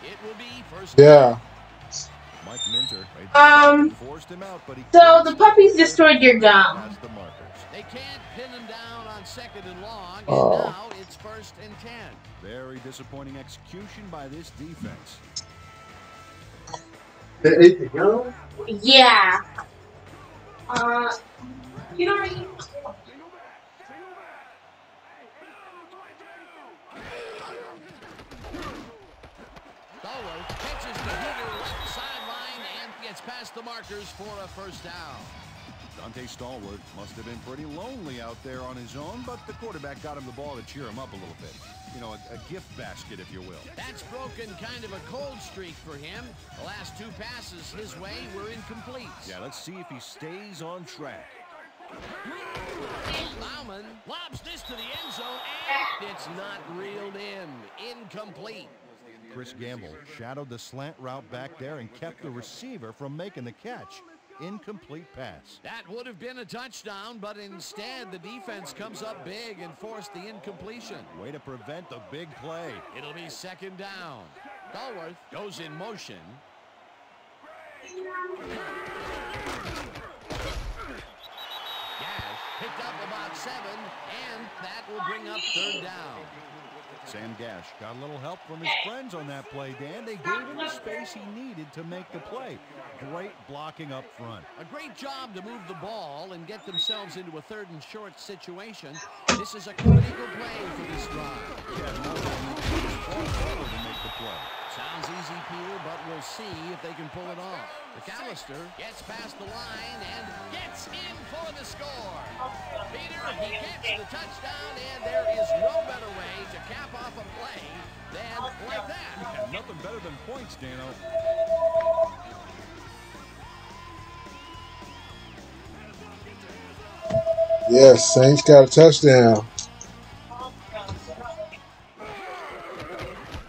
It will be first. Yeah. Mike Minter forced him out, but he So the puppies destroyed your gum. past the markers. They can't pin him down on second and long, and now it's 1st and 10. Very disappointing execution by this defense. They ate the gum? Yeah. You know what I mean? Catches the heater left sideline and gets past the markers for a first down. Dante Stallworth must have been pretty lonely out there on his own, but the quarterback got him the ball to cheer him up a little bit. You know, a gift basket, if you will. That's broken kind of a cold streak for him. The last 2 passes his way were incomplete. Yeah, let's see if he stays on track. Bauman lobs this to the end zone, and it's not reeled in. Incomplete. Chris Gamble shadowed the slant route back there and kept the receiver from making the catch. Incomplete pass. That would have been a touchdown, but instead the defense comes up big and forced the incompletion. Way to prevent the big play. It'll be second down. Stallworth goes in motion. Gash picked up about 7, and that will bring up third down. Sam Gash got a little help from his friends on that play, Dan. They gave him the space he needed to make the play. Great blocking up front. A great job to move the ball and get themselves into a 3rd and short situation. This is a critical play for this drive. Yeah, all to make the play. Sounds easy, Peter, but we'll see if they can pull it off. McAllister gets past the line and gets in for the score. Peter, he gets the touchdown, and there is no better way to cap off a play than like that. Yeah, nothing better than points, Dano. Yes, Saints got a touchdown.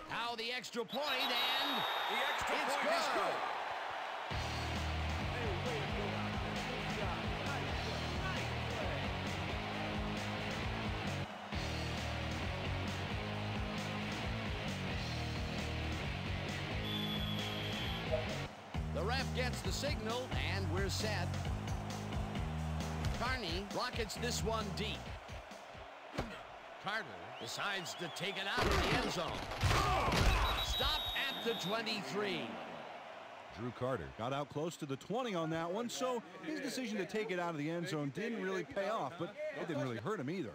Now the extra point, and it's good. The ref gets the signal, and we're set. Carney rockets this one deep. Carter decides to take it out of the end zone. Stopped at the 23. Drew Carter got out close to the 20 on that one, so his decision to take it out of the end zone didn't really pay off, but it didn't really hurt him either.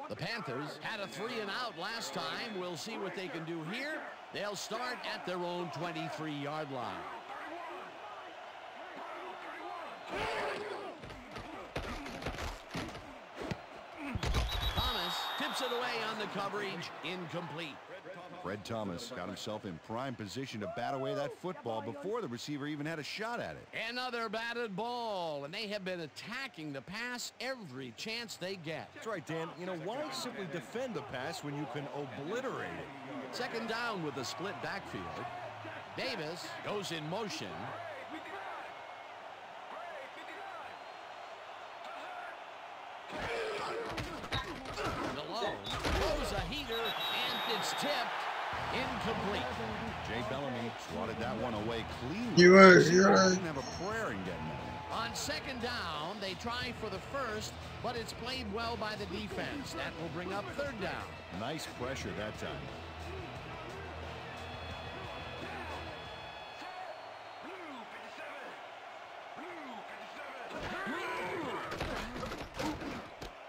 The Panthers had a 3-and-out last time. We'll see what they can do here. They'll start at their own 23-yard line. Thomas tips it away on the coverage. Incomplete. Fred Thomas got himself in prime position to bat away that football before the receiver even had a shot at it. Another batted ball, and they have been attacking the pass every chance they get. That's right, Dan. You know, why simply defend the pass when you can obliterate it? Second down with a split backfield. Davis goes in motion. Delhomme throws a heater, and it's tipped. Incomplete. Jake Delhomme swatted that one away cleanly. You're right. Didn't have a prayer in getting that. On second down, they try for the first, but it's played well by the defense. That will bring up third down. Nice pressure that time.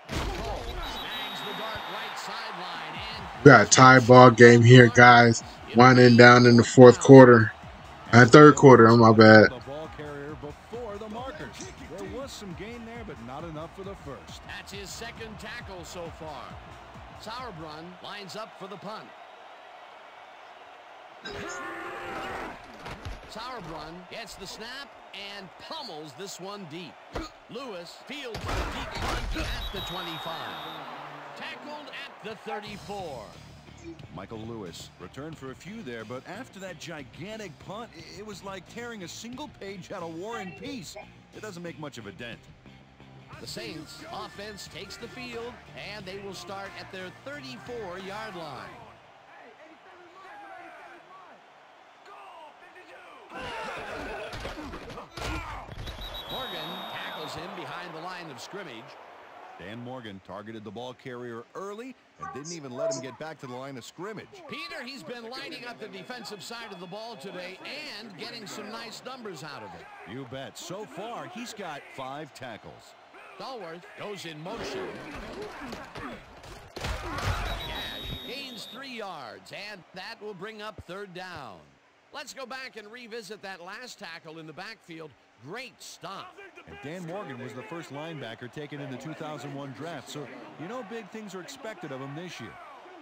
Snags the dart right sideline, and We got a tie ball game here, guys. Winding down in the fourth quarter. Third quarter, oh my bad. The ball carrier before the markers. There was some gain there, but not enough for the first. that's his second tackle so far. Sauerbrunn lines up for the punt. Sauerbrunn gets the snap and pummels this one deep. Lewis fields the deep punt at the 25. Tackled at the 34. Michael Lewis returned for a few there, but after that gigantic punt, it was like tearing a single page out of War and Peace. It doesn't make much of a dent. The Saints offense takes the field, and they will start at their 34-yard line. Morgan tackles him behind the line of scrimmage. Dan Morgan targeted the ball carrier early and didn't even let him get back to the line of scrimmage. Peter, he's been lighting up the defensive side of the ball today and getting some nice numbers out of it. You bet. So far, he's got 5 tackles. Stallworth goes in motion. yards, and that will bring up 3rd down. Let's go back and revisit that last tackle in the backfield. Great stop. And Dan Morgan was the first linebacker taken in the 2001 draft, so you know big things are expected of him this year.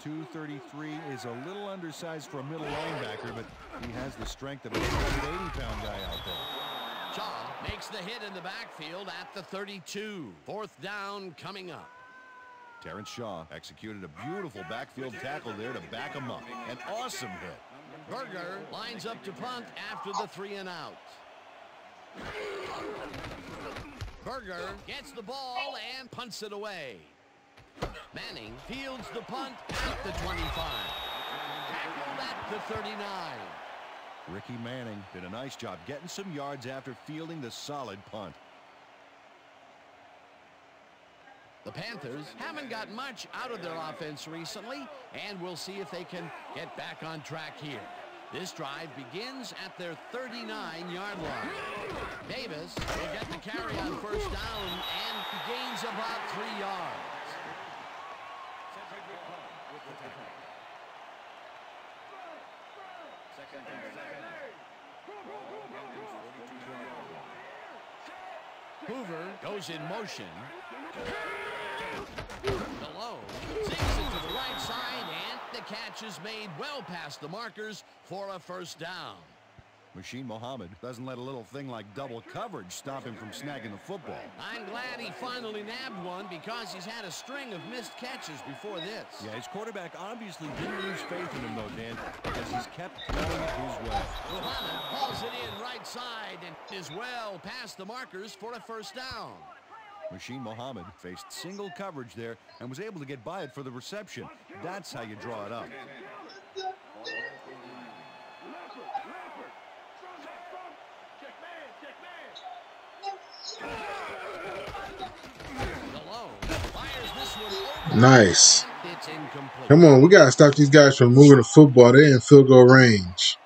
233 is a little undersized for a middle linebacker, but he has the strength of a 280-pound guy out there. Shaw makes the hit in the backfield at the 32. 4th down coming up. Terrence Shaw executed a beautiful backfield tackle there to back him up. An awesome hit. Berger lines up to punt after the 3-and-out. Berger gets the ball and punts it away. Manning fields the punt at the 25. Tackled at the 39. Ricky Manning did a nice job getting some yards after fielding the solid punt. The Panthers haven't got much out of their offense recently, and we'll see if they can get back on track here. This drive begins at their 39-yard line. Davis will get the carry on 1st down and gains about 3 yards. Hoover goes in motion. Delhomme zigs it to the right side, and the catch is made well past the markers for a 1st down. Machine Muhammad doesn't let a little thing like double coverage stop him from snagging the football. I'm glad he finally nabbed one because he's had a string of missed catches before this. Yeah, his quarterback obviously didn't lose faith in him, though, Dan, because he's kept throwing it his way. Muhammad hauls it in right side and is well past the markers for a 1st down. Machine Muhammad faced single coverage there and was able to get by it for the reception. That's how you draw it up. Nice. Come on, we got to stop these guys from moving the football. They're in field goal range.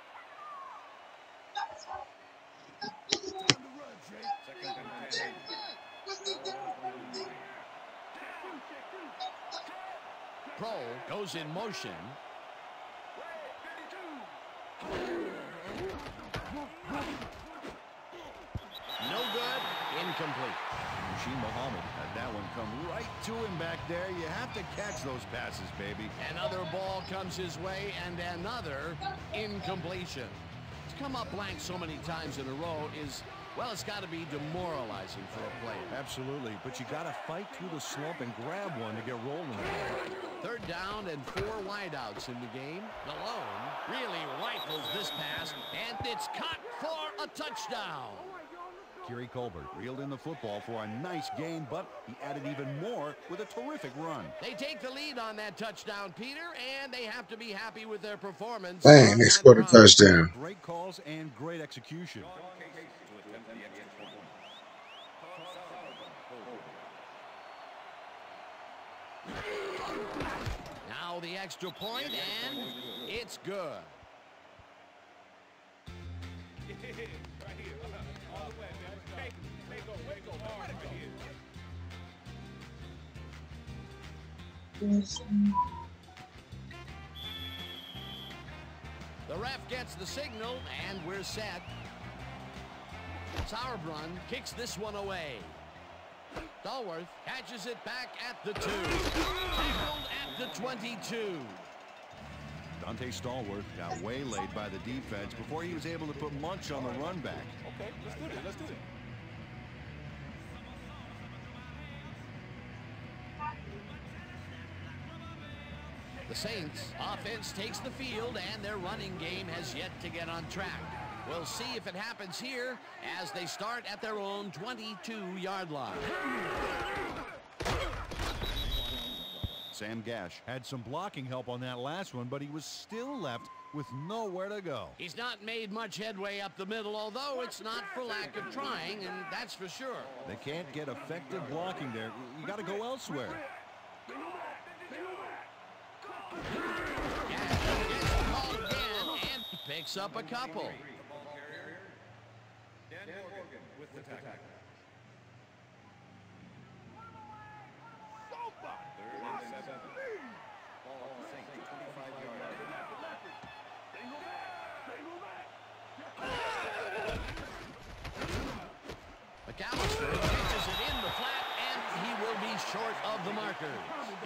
Pro goes in motion. No good. Incomplete. Machine Muhammad had that one come right to him back there. You have to catch those passes, baby. Another ball comes his way, and another incompletion. To come up blank so many times in a row is, well, it's got to be demoralizing for a player. Absolutely, but you got to fight through the slump and grab one to get rolling again. 3rd down and 4 wideouts in the game. Delhomme really rifles this pass, and it's caught for a touchdown. Kerry Colbert reeled in the football for a nice gain, but he added even more with a terrific run. They take the lead on that touchdown, Peter, and they have to be happy with their performance. Dang, they scored a touchdown. Great calls and great execution. Now the extra point, and it's good. Right here. All the way, man. Way go hard right here. The ref gets the signal, and we're set. Sauerbrunn kicks this one away. Stallworth catches it back at the 2. Tackled at the 22. Dante Stallworth got waylaid by the defense before he was able to put Munch on the run back. Okay, let's do it. The Saints offense takes the field, and their running game has yet to get on track. We'll see if it happens here as they start at their own 22-yard line. Sam Gash had some blocking help on that last one, but he was still left with nowhere to go. He's not made much headway up the middle, although it's not for lack of trying, and that's for sure. They can't get effective blocking there. You got to go elsewhere. Gash gets the call again and picks up a couple. With the tackle. Third and 7. Ball at the Saints 25-yard line.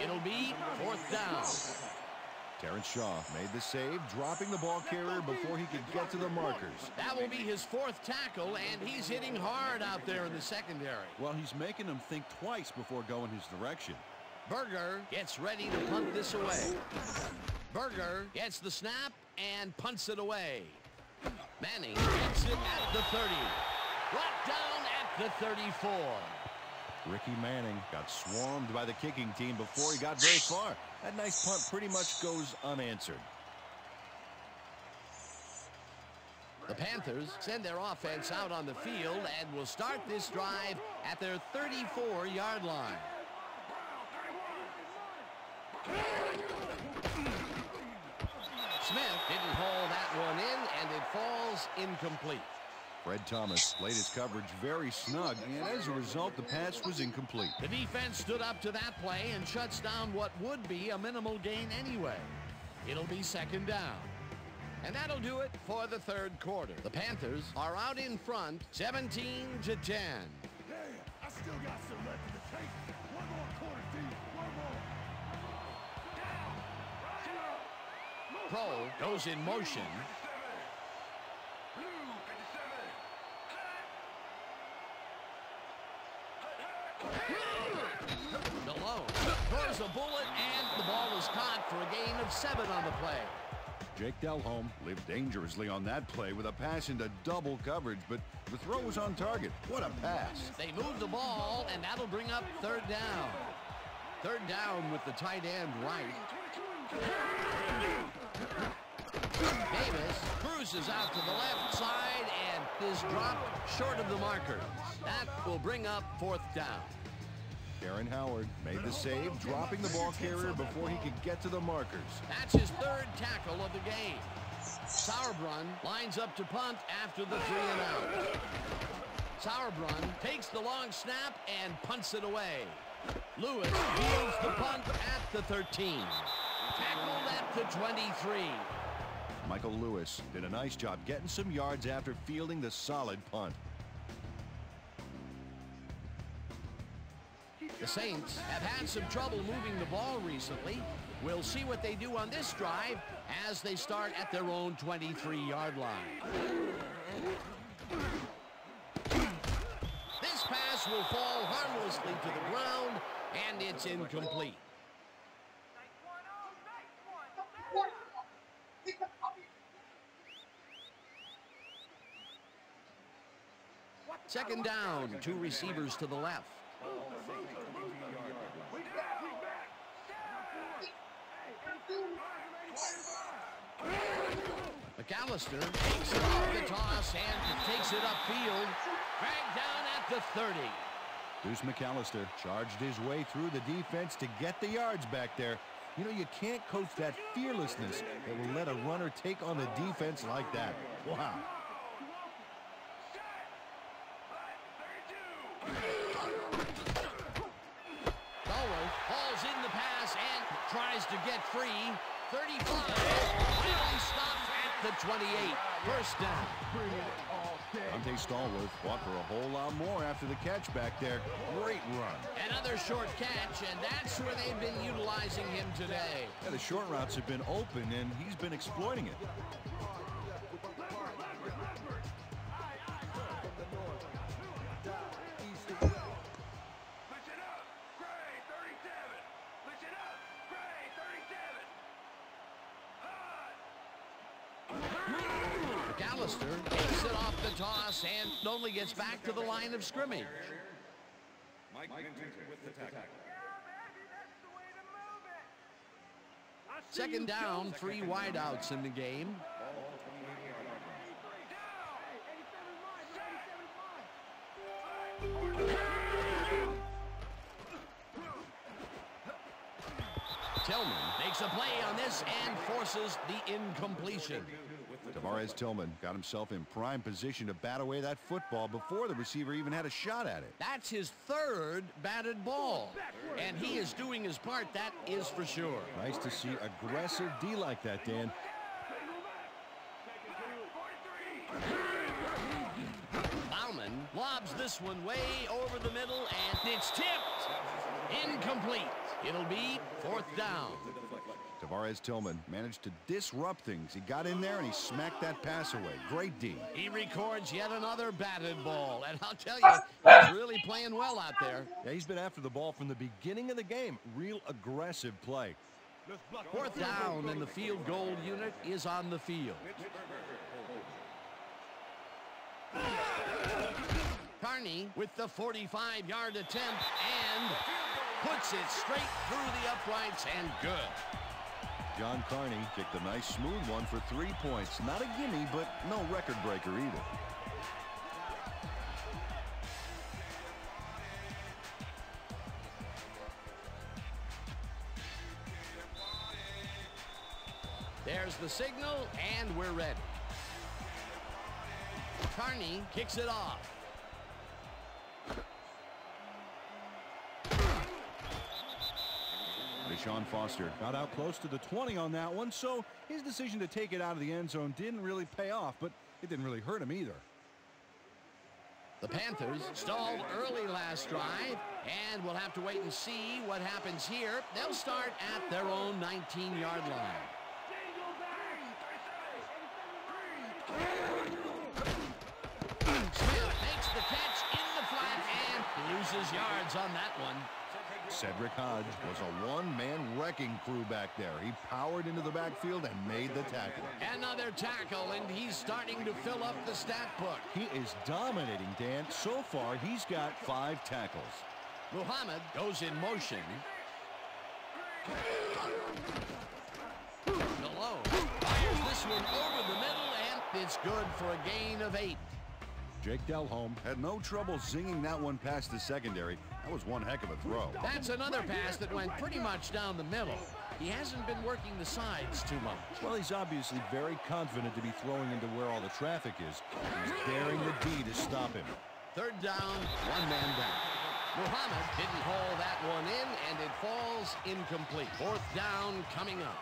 It'll be 4th down. Terrence Shaw made the save, dropping the ball carrier before he could get to the markers. That will be his 4th tackle, and he's hitting hard out there in the secondary. Well, he's making them think twice before going his direction. Berger gets ready to punt this away. Berger gets the snap and punts it away. Manning gets it at the 30. Brought down at the 34. Ricky Manning got swarmed by the kicking team before he got very far. That nice punt pretty much goes unanswered. The Panthers send their offense out on the field and will start this drive at their 34-yard line. Smith didn't haul that one in, and it falls incomplete. Fred Thomas laid his coverage very snug, and as a result, the pass was incomplete. The defense stood up to that play and shuts down what would be a minimal gain anyway. It'll be 2nd down. And that'll do it for the 3rd quarter. The Panthers are out in front, 17-10. Hey, I still got some left in the tank. One more quarter, D. One more. Pro goes in motion. Delhomme throws a bullet, and the ball is caught for a gain of 7 on the play. Jake Delhomme lived dangerously on that play with a pass into double coverage, but the throw was on target. What a pass. They move the ball, and that'll bring up 3rd down. 3rd down with the tight end right. Davis cruises out to the left side and is dropped short of the marker. That will bring up 4th down. Aaron Howard made the save, dropping the ball carrier before he could get to the markers. That's his 3rd tackle of the game. Sauerbrunn lines up to punt after the 3-and-out. Sauerbrunn takes the long snap and punts it away. Lewis fields the punt at the 13. Tackled at the 23. Michael Lewis did a nice job getting some yards after fielding the solid punt. The Saints have had some trouble moving the ball recently. We'll see what they do on this drive as they start at their own 23-yard line. This pass will fall harmlessly to the ground, and it's incomplete. Second down, 2 receivers to the left. McAllister takes it off the toss and takes it upfield. Dragged down at the 30. Deuce McAllister charged his way through the defense to get the yards back there. You know, you can't coach that fearlessness that will let a runner take on the defense like that. Wow. Dolworth hauls in the pass and tries to get free. 35. Finally stops at the 28. First down. Dante Stallworth fought for a whole lot more after the catch back there. Great run. Another short catch, and that's where they've been utilizing him today. Yeah, the short routes have been open, and he's been exploiting it. McAllister takes it off the toss and only gets back to the line of scrimmage. Second down, 3 wideouts in the game. Tillman makes a play on this and forces the incompletion. Tavares Tillman got himself in prime position to bat away that football before the receiver even had a shot at it. That's his 3rd batted ball, and he is doing his part, that is for sure. Nice to see aggressive D like that, Dan. Bauman lobs this one way over the middle, and it's tipped. Incomplete. It'll be 4th down. Tavares Tillman managed to disrupt things. He got in there and he smacked that pass away. Great D. He records yet another batted ball, and I'll tell you, he's really playing well out there. Yeah, he's been after the ball from the beginning of the game. Real aggressive play. 4th down, and the field goal unit is on the field. Carney with the 45-yard attempt and puts it straight through the uprights and good. John Carney kicked a nice smooth one for 3 points. Not a gimme, but no record breaker either. There's the signal, and we're ready. Carney kicks it off. Deshaun Foster got out close to the 20 on that one, so his decision to take it out of the end zone didn't really pay off, but it didn't really hurt him either. The Panthers stalled early last drive, and we'll have to wait and see what happens here. They'll start at their own 19-yard line. Smith makes the catch in the flat and loses yards on that one. Cedric Hodge was a one-man wrecking crew back there. He powered into the backfield and made the tackle. Another tackle, and he's starting to fill up the stat book. He is dominating, Dan. So far, he's got 5 tackles. Muhammad goes in motion. Delhomme fires this one over the middle, and it's good for a gain of 8. Jake Delhomme had no trouble zinging that one past the secondary. That was one heck of a throw. That's another pass that went pretty much down the middle. He hasn't been working the sides too much. Well, he's obviously very confident to be throwing into where all the traffic is. He's daring the D to stop him. 3rd down, 1 man down. Muhammad didn't haul that one in, and it falls incomplete. 4th down coming up.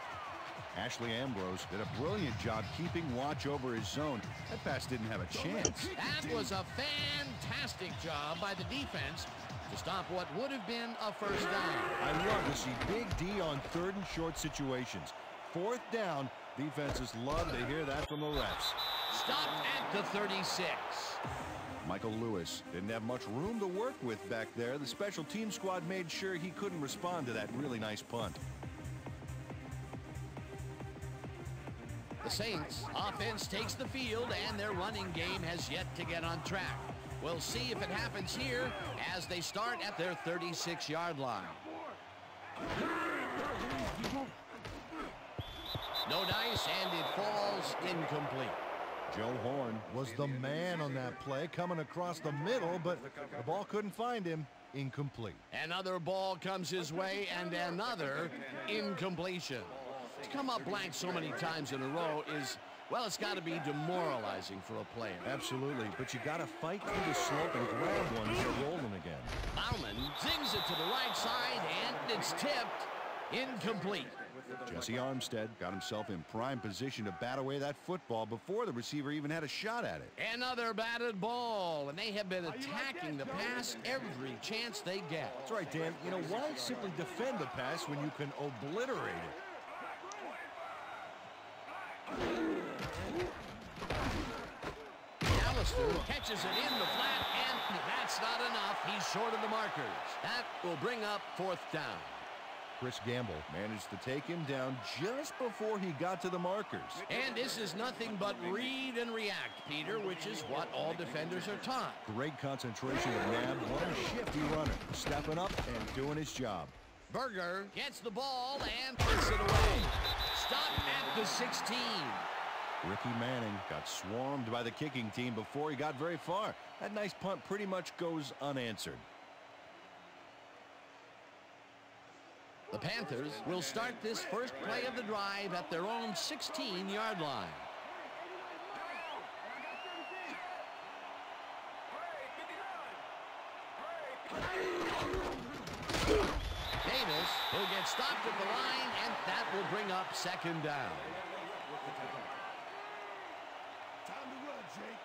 Ashley Ambrose did a brilliant job keeping watch over his zone. That pass didn't have a chance. That was a fantastic job by the defense to stop what would have been a 1st down. I love to see Big D on 3rd and short situations. 4th down, defenses love to hear that from the refs. Stopped at the 36. Michael Lewis didn't have much room to work with back there. The special team squad made sure he couldn't respond to that really nice punt. The Saints offense takes the field, and their running game has yet to get on track. We'll see if it happens here as they start at their 36-yard line. No dice, and it falls incomplete. Joe Horn was the man on that play, coming across the middle, but the ball couldn't find him. Incomplete. Another ball comes his way, and another incompletion. To come up blank so many times in a row is, well, it's got to be demoralizing for a player. Absolutely, but you got to fight through the slope and grab one to get rolling again. Bauman zings it to the right side, and it's tipped. Incomplete. Jesse Armstead got himself in prime position to bat away that football before the receiver even had a shot at it. Another batted ball, and they have been attacking the pass every chance they get. That's right, Dan. You know, why simply defend the pass when you can obliterate it? Allister catches it in the flat, and that's not enough. He's short of the markers. That will bring up 4th down. Chris Gamble managed to take him down just before he got to the markers. And this is nothing but read and react, Peter, which is what all defenders are taught. Great concentration of Nab. What a shifty runner. Stepping up and doing his job. Berger gets the ball and puts it away. Stopped at the 16. Ricky Manning got swarmed by the kicking team before he got very far. That nice punt pretty much goes unanswered. The Panthers will start this first play of the drive at their own 16-yard line. Davis will get stopped at the line, and that will bring up 2nd down. Time to run, Jake.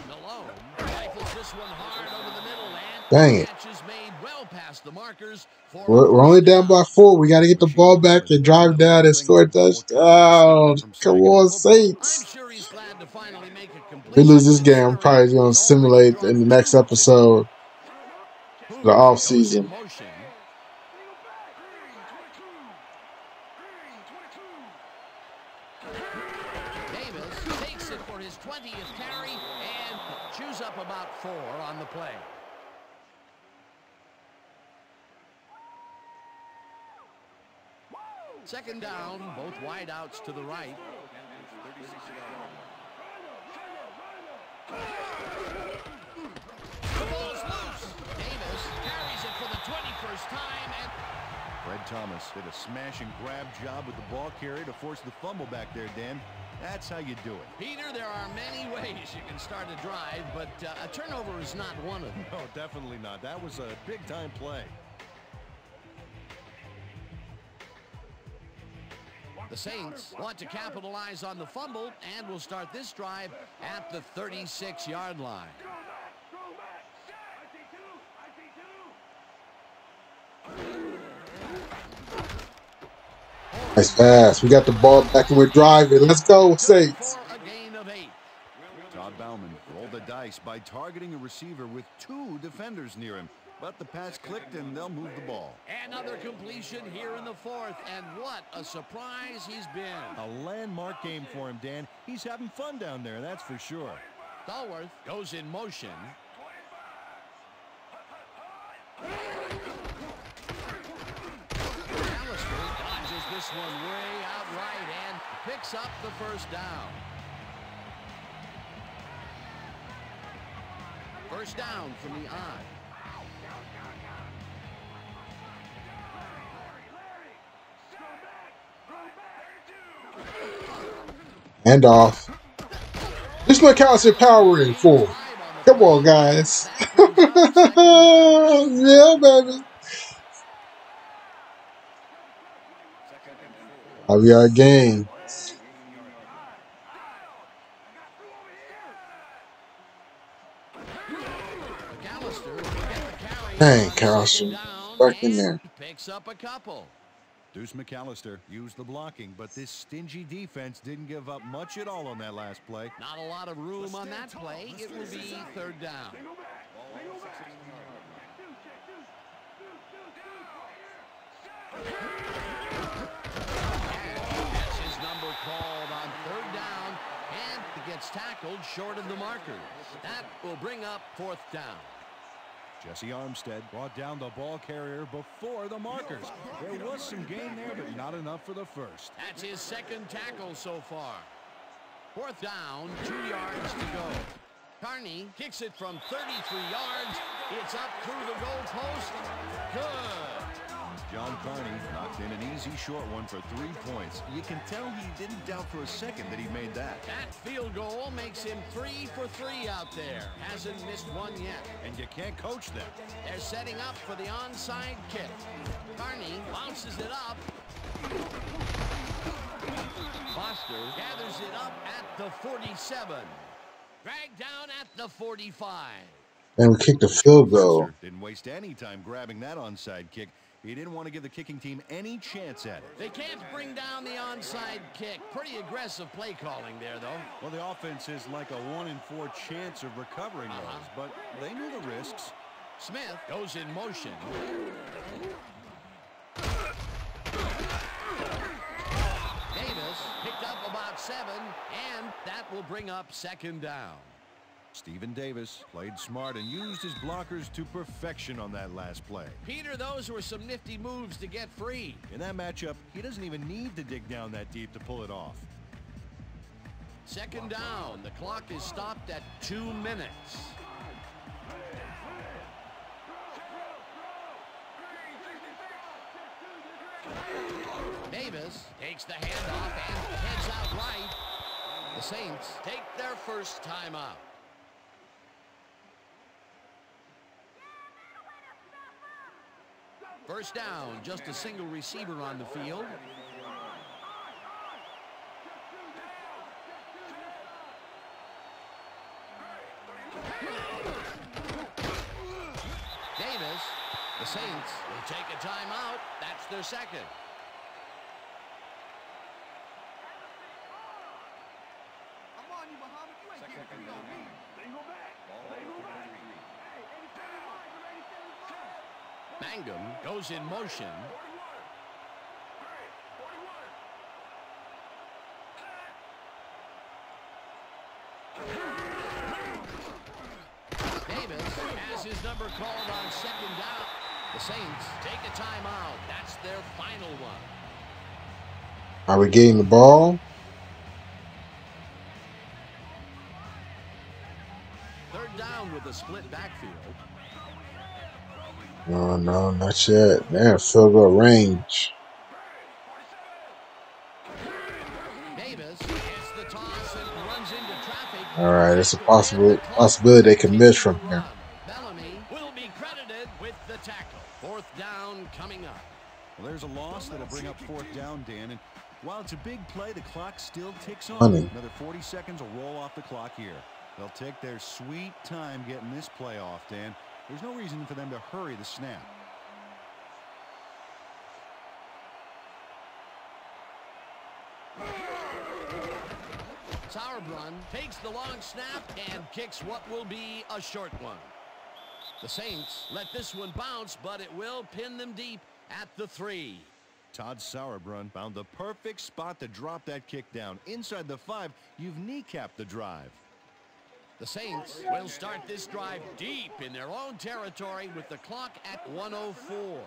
Delhomme rifles this one hard over the middle, and Dang it. catch is made well past the markers for We're only down by 4. We got to get the ball back and drive down and score a touchdown. Come on, I'm Saints. sure he's glad to finally make a If we completion. lose this game, I'm probably going to simulate in the next episode the off Goes in season. motion. Davis takes it for his 20th carry and chews up about 4 on the play. Second down, both wideouts to the right. The ball's loose. Davis carries it for the 21st time, and Fred Thomas did a smash and grab job with the ball carrier to force the fumble back there, Dan. That's how you do it. Peter, there are many ways you can start a drive, but a turnover is not one of them. No, definitely not. That was a big-time play. The Saints want to capitalize on the fumble and will start this drive at the 36-yard line. Nice pass. We got the ball back and we're driving. Let's go, Saints. For a gain of 8. Todd Bauman rolled the dice by targeting a receiver with 2 defenders near him. But the pass clicked and they'll move the ball. Another completion here in the 4th, and what a surprise he's been. A landmark game for him, Dan. He's having fun down there, that's for sure. Stallworth goes in motion. Alistair dodges this one way out right and picks up the first down. First down from the I. And off. This is McAllister powering for. Come on, guys. Yeah, baby. I'll be our game. Dang, Carlson. Back in there. Picks up a couple. Deuce McAllister used the blocking, but this stingy defense didn't give up much at all on that last play. Not a lot of room on that play. It will be third down. That's his number called on third down, and he gets tackled short of the marker. That will bring up fourth down. Jesse Armstead brought down the ball carrier before the markers. There was some gain there, but not enough for the first. That's his second tackle so far. Fourth down, 2 yards to go. Carney kicks it from 33 yards. It's up through the goal post. Good. John Carney knocked in an easy short one for 3 points. You can tell he didn't doubt for a second that he made that. That field goal makes him 3 for 3 out there. Hasn't missed one yet. And you can't coach them. They're setting up for the onside kick. Carney bounces it up. Foster gathers it up at the 47. Dragged down at the 45. And we kicked the field goal. Didn't waste any time grabbing that onside kick. He didn't want to give the kicking team any chance at it. They can't bring down the onside kick. Pretty aggressive play calling there, though. Well, the offense is like a 1 in 4 chance of recovering those, but they knew the risks. Smith goes in motion. Davis picked up about 7, and that will bring up second down. Stephen Davis played smart and used his blockers to perfection on that last play. Peter, those were some nifty moves to get free. In that matchup, he doesn't even need to dig down that deep to pull it off. Second down. The clock is stopped at 2 minutes. Davis takes the handoff and heads out right. The Saints take their first time out. First down, just a single receiver on the field. Saints will take a timeout. That's their second. Mangum goes in motion. Davis has his number called on second down. The Saints take a timeout. That's their final one. Are we getting the ball? Third down with a split backfield. No, not yet. Man, field goal range. Davis gets the toss and runs into traffic. All right, it's a possibility they can miss from here. Bellamy will be credited with the tackle. Fourth down coming up. Well, there's a loss that'll bring up fourth down, Dan. And while it's a big play, the clock still ticks on. Another 40 seconds will roll off the clock here. They'll take their sweet time getting this play off, Dan. There's no reason for them to hurry the snap. Sauerbrunn takes the long snap and kicks what will be a short one. The Saints let this one bounce, but it will pin them deep at the 3. Todd Sauerbrunn found the perfect spot to drop that kick down. Inside the 5, you've kneecapped the drive. The Saints will start this drive deep in their own territory with the clock at 1:04.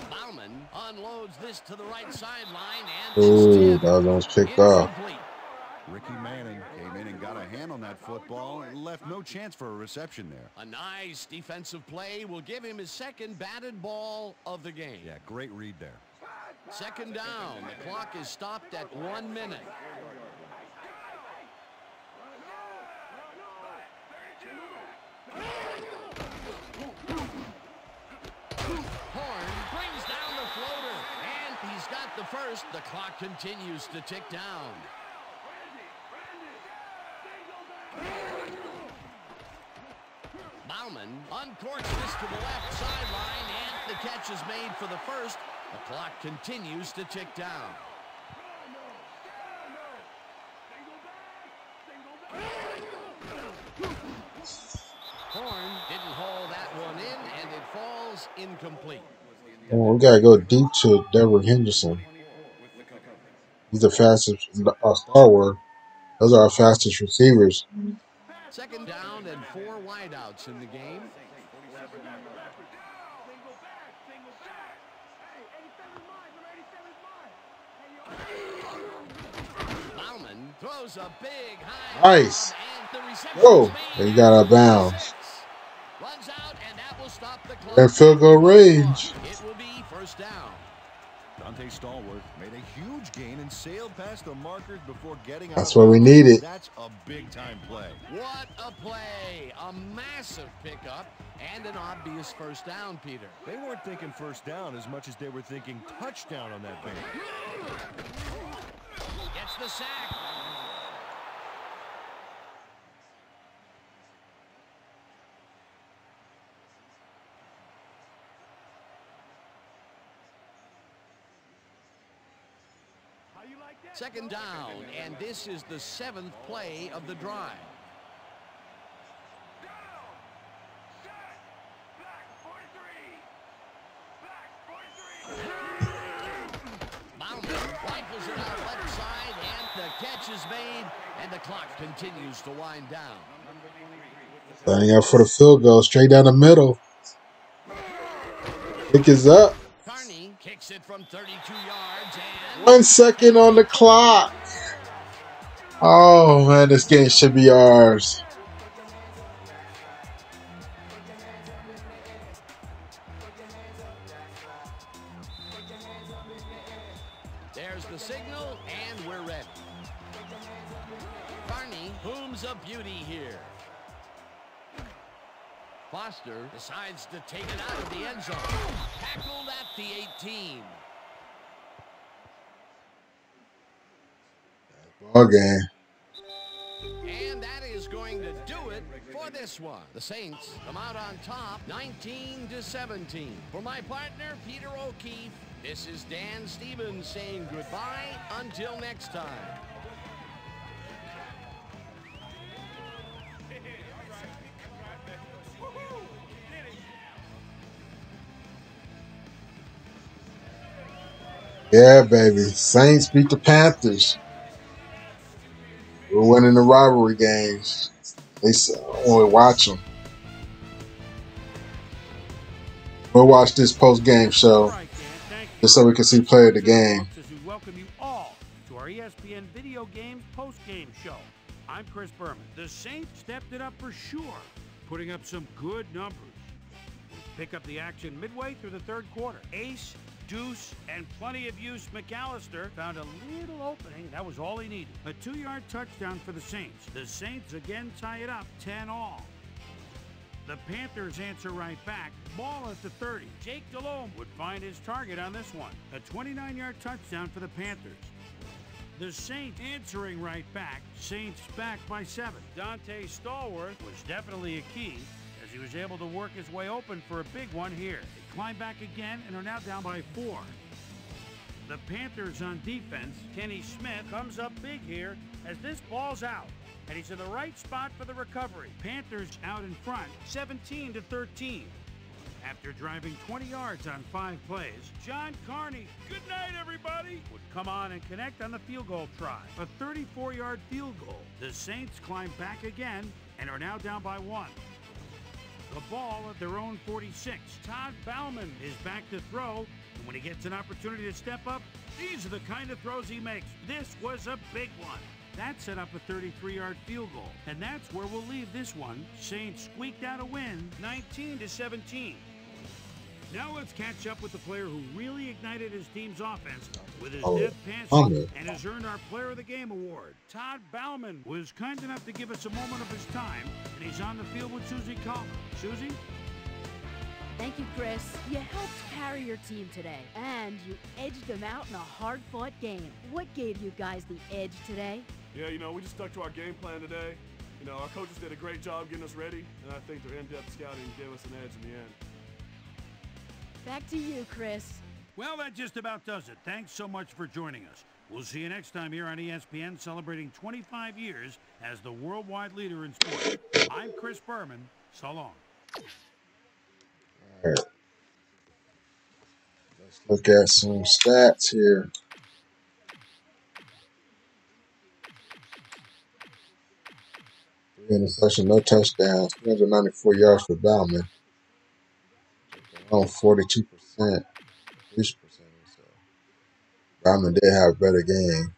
Bauman unloads this to the right sideline and ooh, that was picked off. Ricky Manning came in and got a hand on that football and left no chance for a reception there. A nice defensive play will give him his second batted ball of the game. Yeah, great read there. Second down. The clock is stopped at 1 minute. Horn brings down the floater, and he's got the first. The clock continues to tick down. Bauman uncorks this to the left sideline, and the catch is made for the first. The clock continues to tick down. Horn didn't haul that one in, and it falls incomplete. Oh, we gotta go deep to Deborah Henderson. He's the fastest stalwart. Those are our fastest receivers. Second down and 4 wideouts in the game. Bauman throws a big high. Nice. Whoa, they got out of bounds. Runs out, and that will stop the clock. And field goal range. It will be first down. Dante Stallworth made a huge gain and sailed past the markers before getting out. That's what we needed. That's a big-time play. What a play. A massive pickup and an obvious first down, Peter. They weren't thinking first down as much as they were thinking touchdown on that bait. Gets the sack. Second down, and this is the 7th play of the drive. Bauman rifles it out left side, and the catch is made, and the clock continues to wind down. Lining up for the field goal, straight down the middle. Kick is up. Carney kicks it from 32 yards, and 1 second on the clock. Oh, man, this game should be ours. there's the signal, and we're ready. Carney booms a beauty here. Foster decides to take it out of the end zone. Tackled at the 18. Ball game. for this one. The Saints come out on top, 19-17. For my partner, Peter O'Keefe, this is Dan Stevens saying goodbye until next time. Yeah, baby. Saints beat the Panthers. We're winning the rivalry games. At least when we watch them. We'll watch this post-game show just so we can see play of the game. As we welcome you all to our ESPN Video Games post-game show. I'm Chris Berman. The Saints stepped it up for sure, putting up some good numbers. We'll pick up the action midway through the third quarter. Ace, deuce, and plenty of use. McAllister found a little opening. That was all he needed. A 2-yard touchdown for the Saints. The Saints again tie it up 10-all. The Panthers answer right back. Ball at the 30. Jake Delhomme would find his target on this one. A 29-yard touchdown for the Panthers. The Saints answering right back. Saints back by 7. Dante Stallworth was definitely a key as he was able to work his way open for a big one here. They climb back again and are now down by 4. The Panthers on defense. Kenny Smith comes up big here as this ball's out. And he's in the right spot for the recovery. Panthers out in front, 17-13. After driving 20 yards on 5 plays, John Carney, good night everybody, would come on and connect on the field goal try. A 34-yard field goal. The Saints climb back again and are now down by 1. The ball at their own 46. Todd Bauman is back to throw. And when he gets an opportunity to step up, these are the kind of throws he makes. This was a big one. That set up a 33-yard field goal. And that's where we'll leave this one. Saints squeaked out a win, 19-17. Now let's catch up with the player who really ignited his team's offense with his deft passing and has earned our Player of the Game award. Todd Bauman was kind enough to give us a moment of his time, and he's on the field with Susie Coleman. Susie? Thank you, Chris. You helped carry your team today, and you edged them out in a hard-fought game. What gave you guys the edge today? Yeah, we just stuck to our game plan today. Our coaches did a great job getting us ready, and I think their in-depth scouting gave us an edge in the end. Back to you, Chris. Well, that just about does it. Thanks so much for joining us. We'll see you next time here on ESPN, celebrating 25 years as the worldwide leader in sports. I'm Chris Berman. So long. All right. Let's look at some stats here. Interception, no touchdowns, 394 yards for Bauman. On 42% completion percentage. So Bauman did have a better game.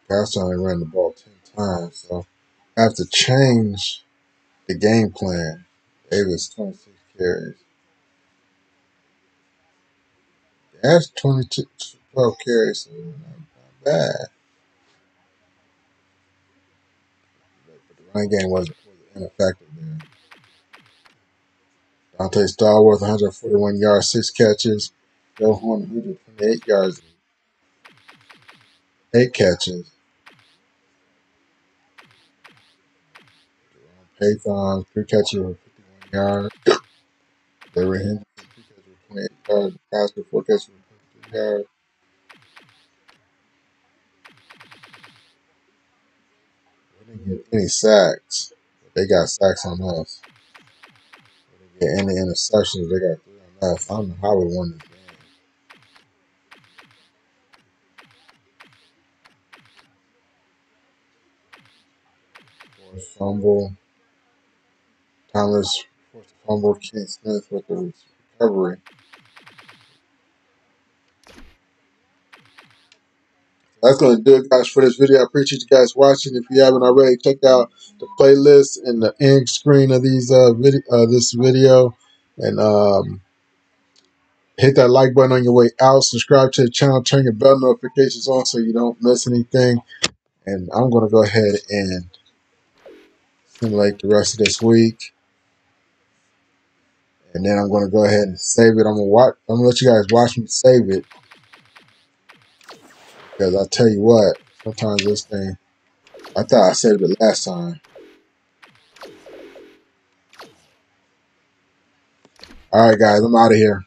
Pastor only ran the ball 10 times, so I have to change the game plan. Davis 26 carries. That's 12 carries, so not bad. But the running game wasn't ineffective there. Dante Stallworth, 141 yards, 6 catches. Delhomme, 128 yards, 8 catches. Paython, 3 catches for 51 yards. They were Henderson, 3 catches for 28 yards. Pastor, 4 catches for 23 yards. We didn't get any sacks. They got sacks on us. We didn't get any interceptions. They got 3 on us. I don't know how we won this game. Forced fumble. Thomas forced a fumble. Ken Smith with the recovery. That's going to do it, guys, for this video. I appreciate you guys watching. If you haven't already, check out the playlist in the end screen of these this video, and hit that like button on your way out. Subscribe to the channel. Turn your bell notifications on so you don't miss anything. And I'm going to go ahead and simulate the rest of this week, and then I'm going to go ahead and save it. I'm going to let you guys watch me save it, because I'll tell you what. Sometimes this thing. I thought I said it last time. All right, guys, I'm out of here.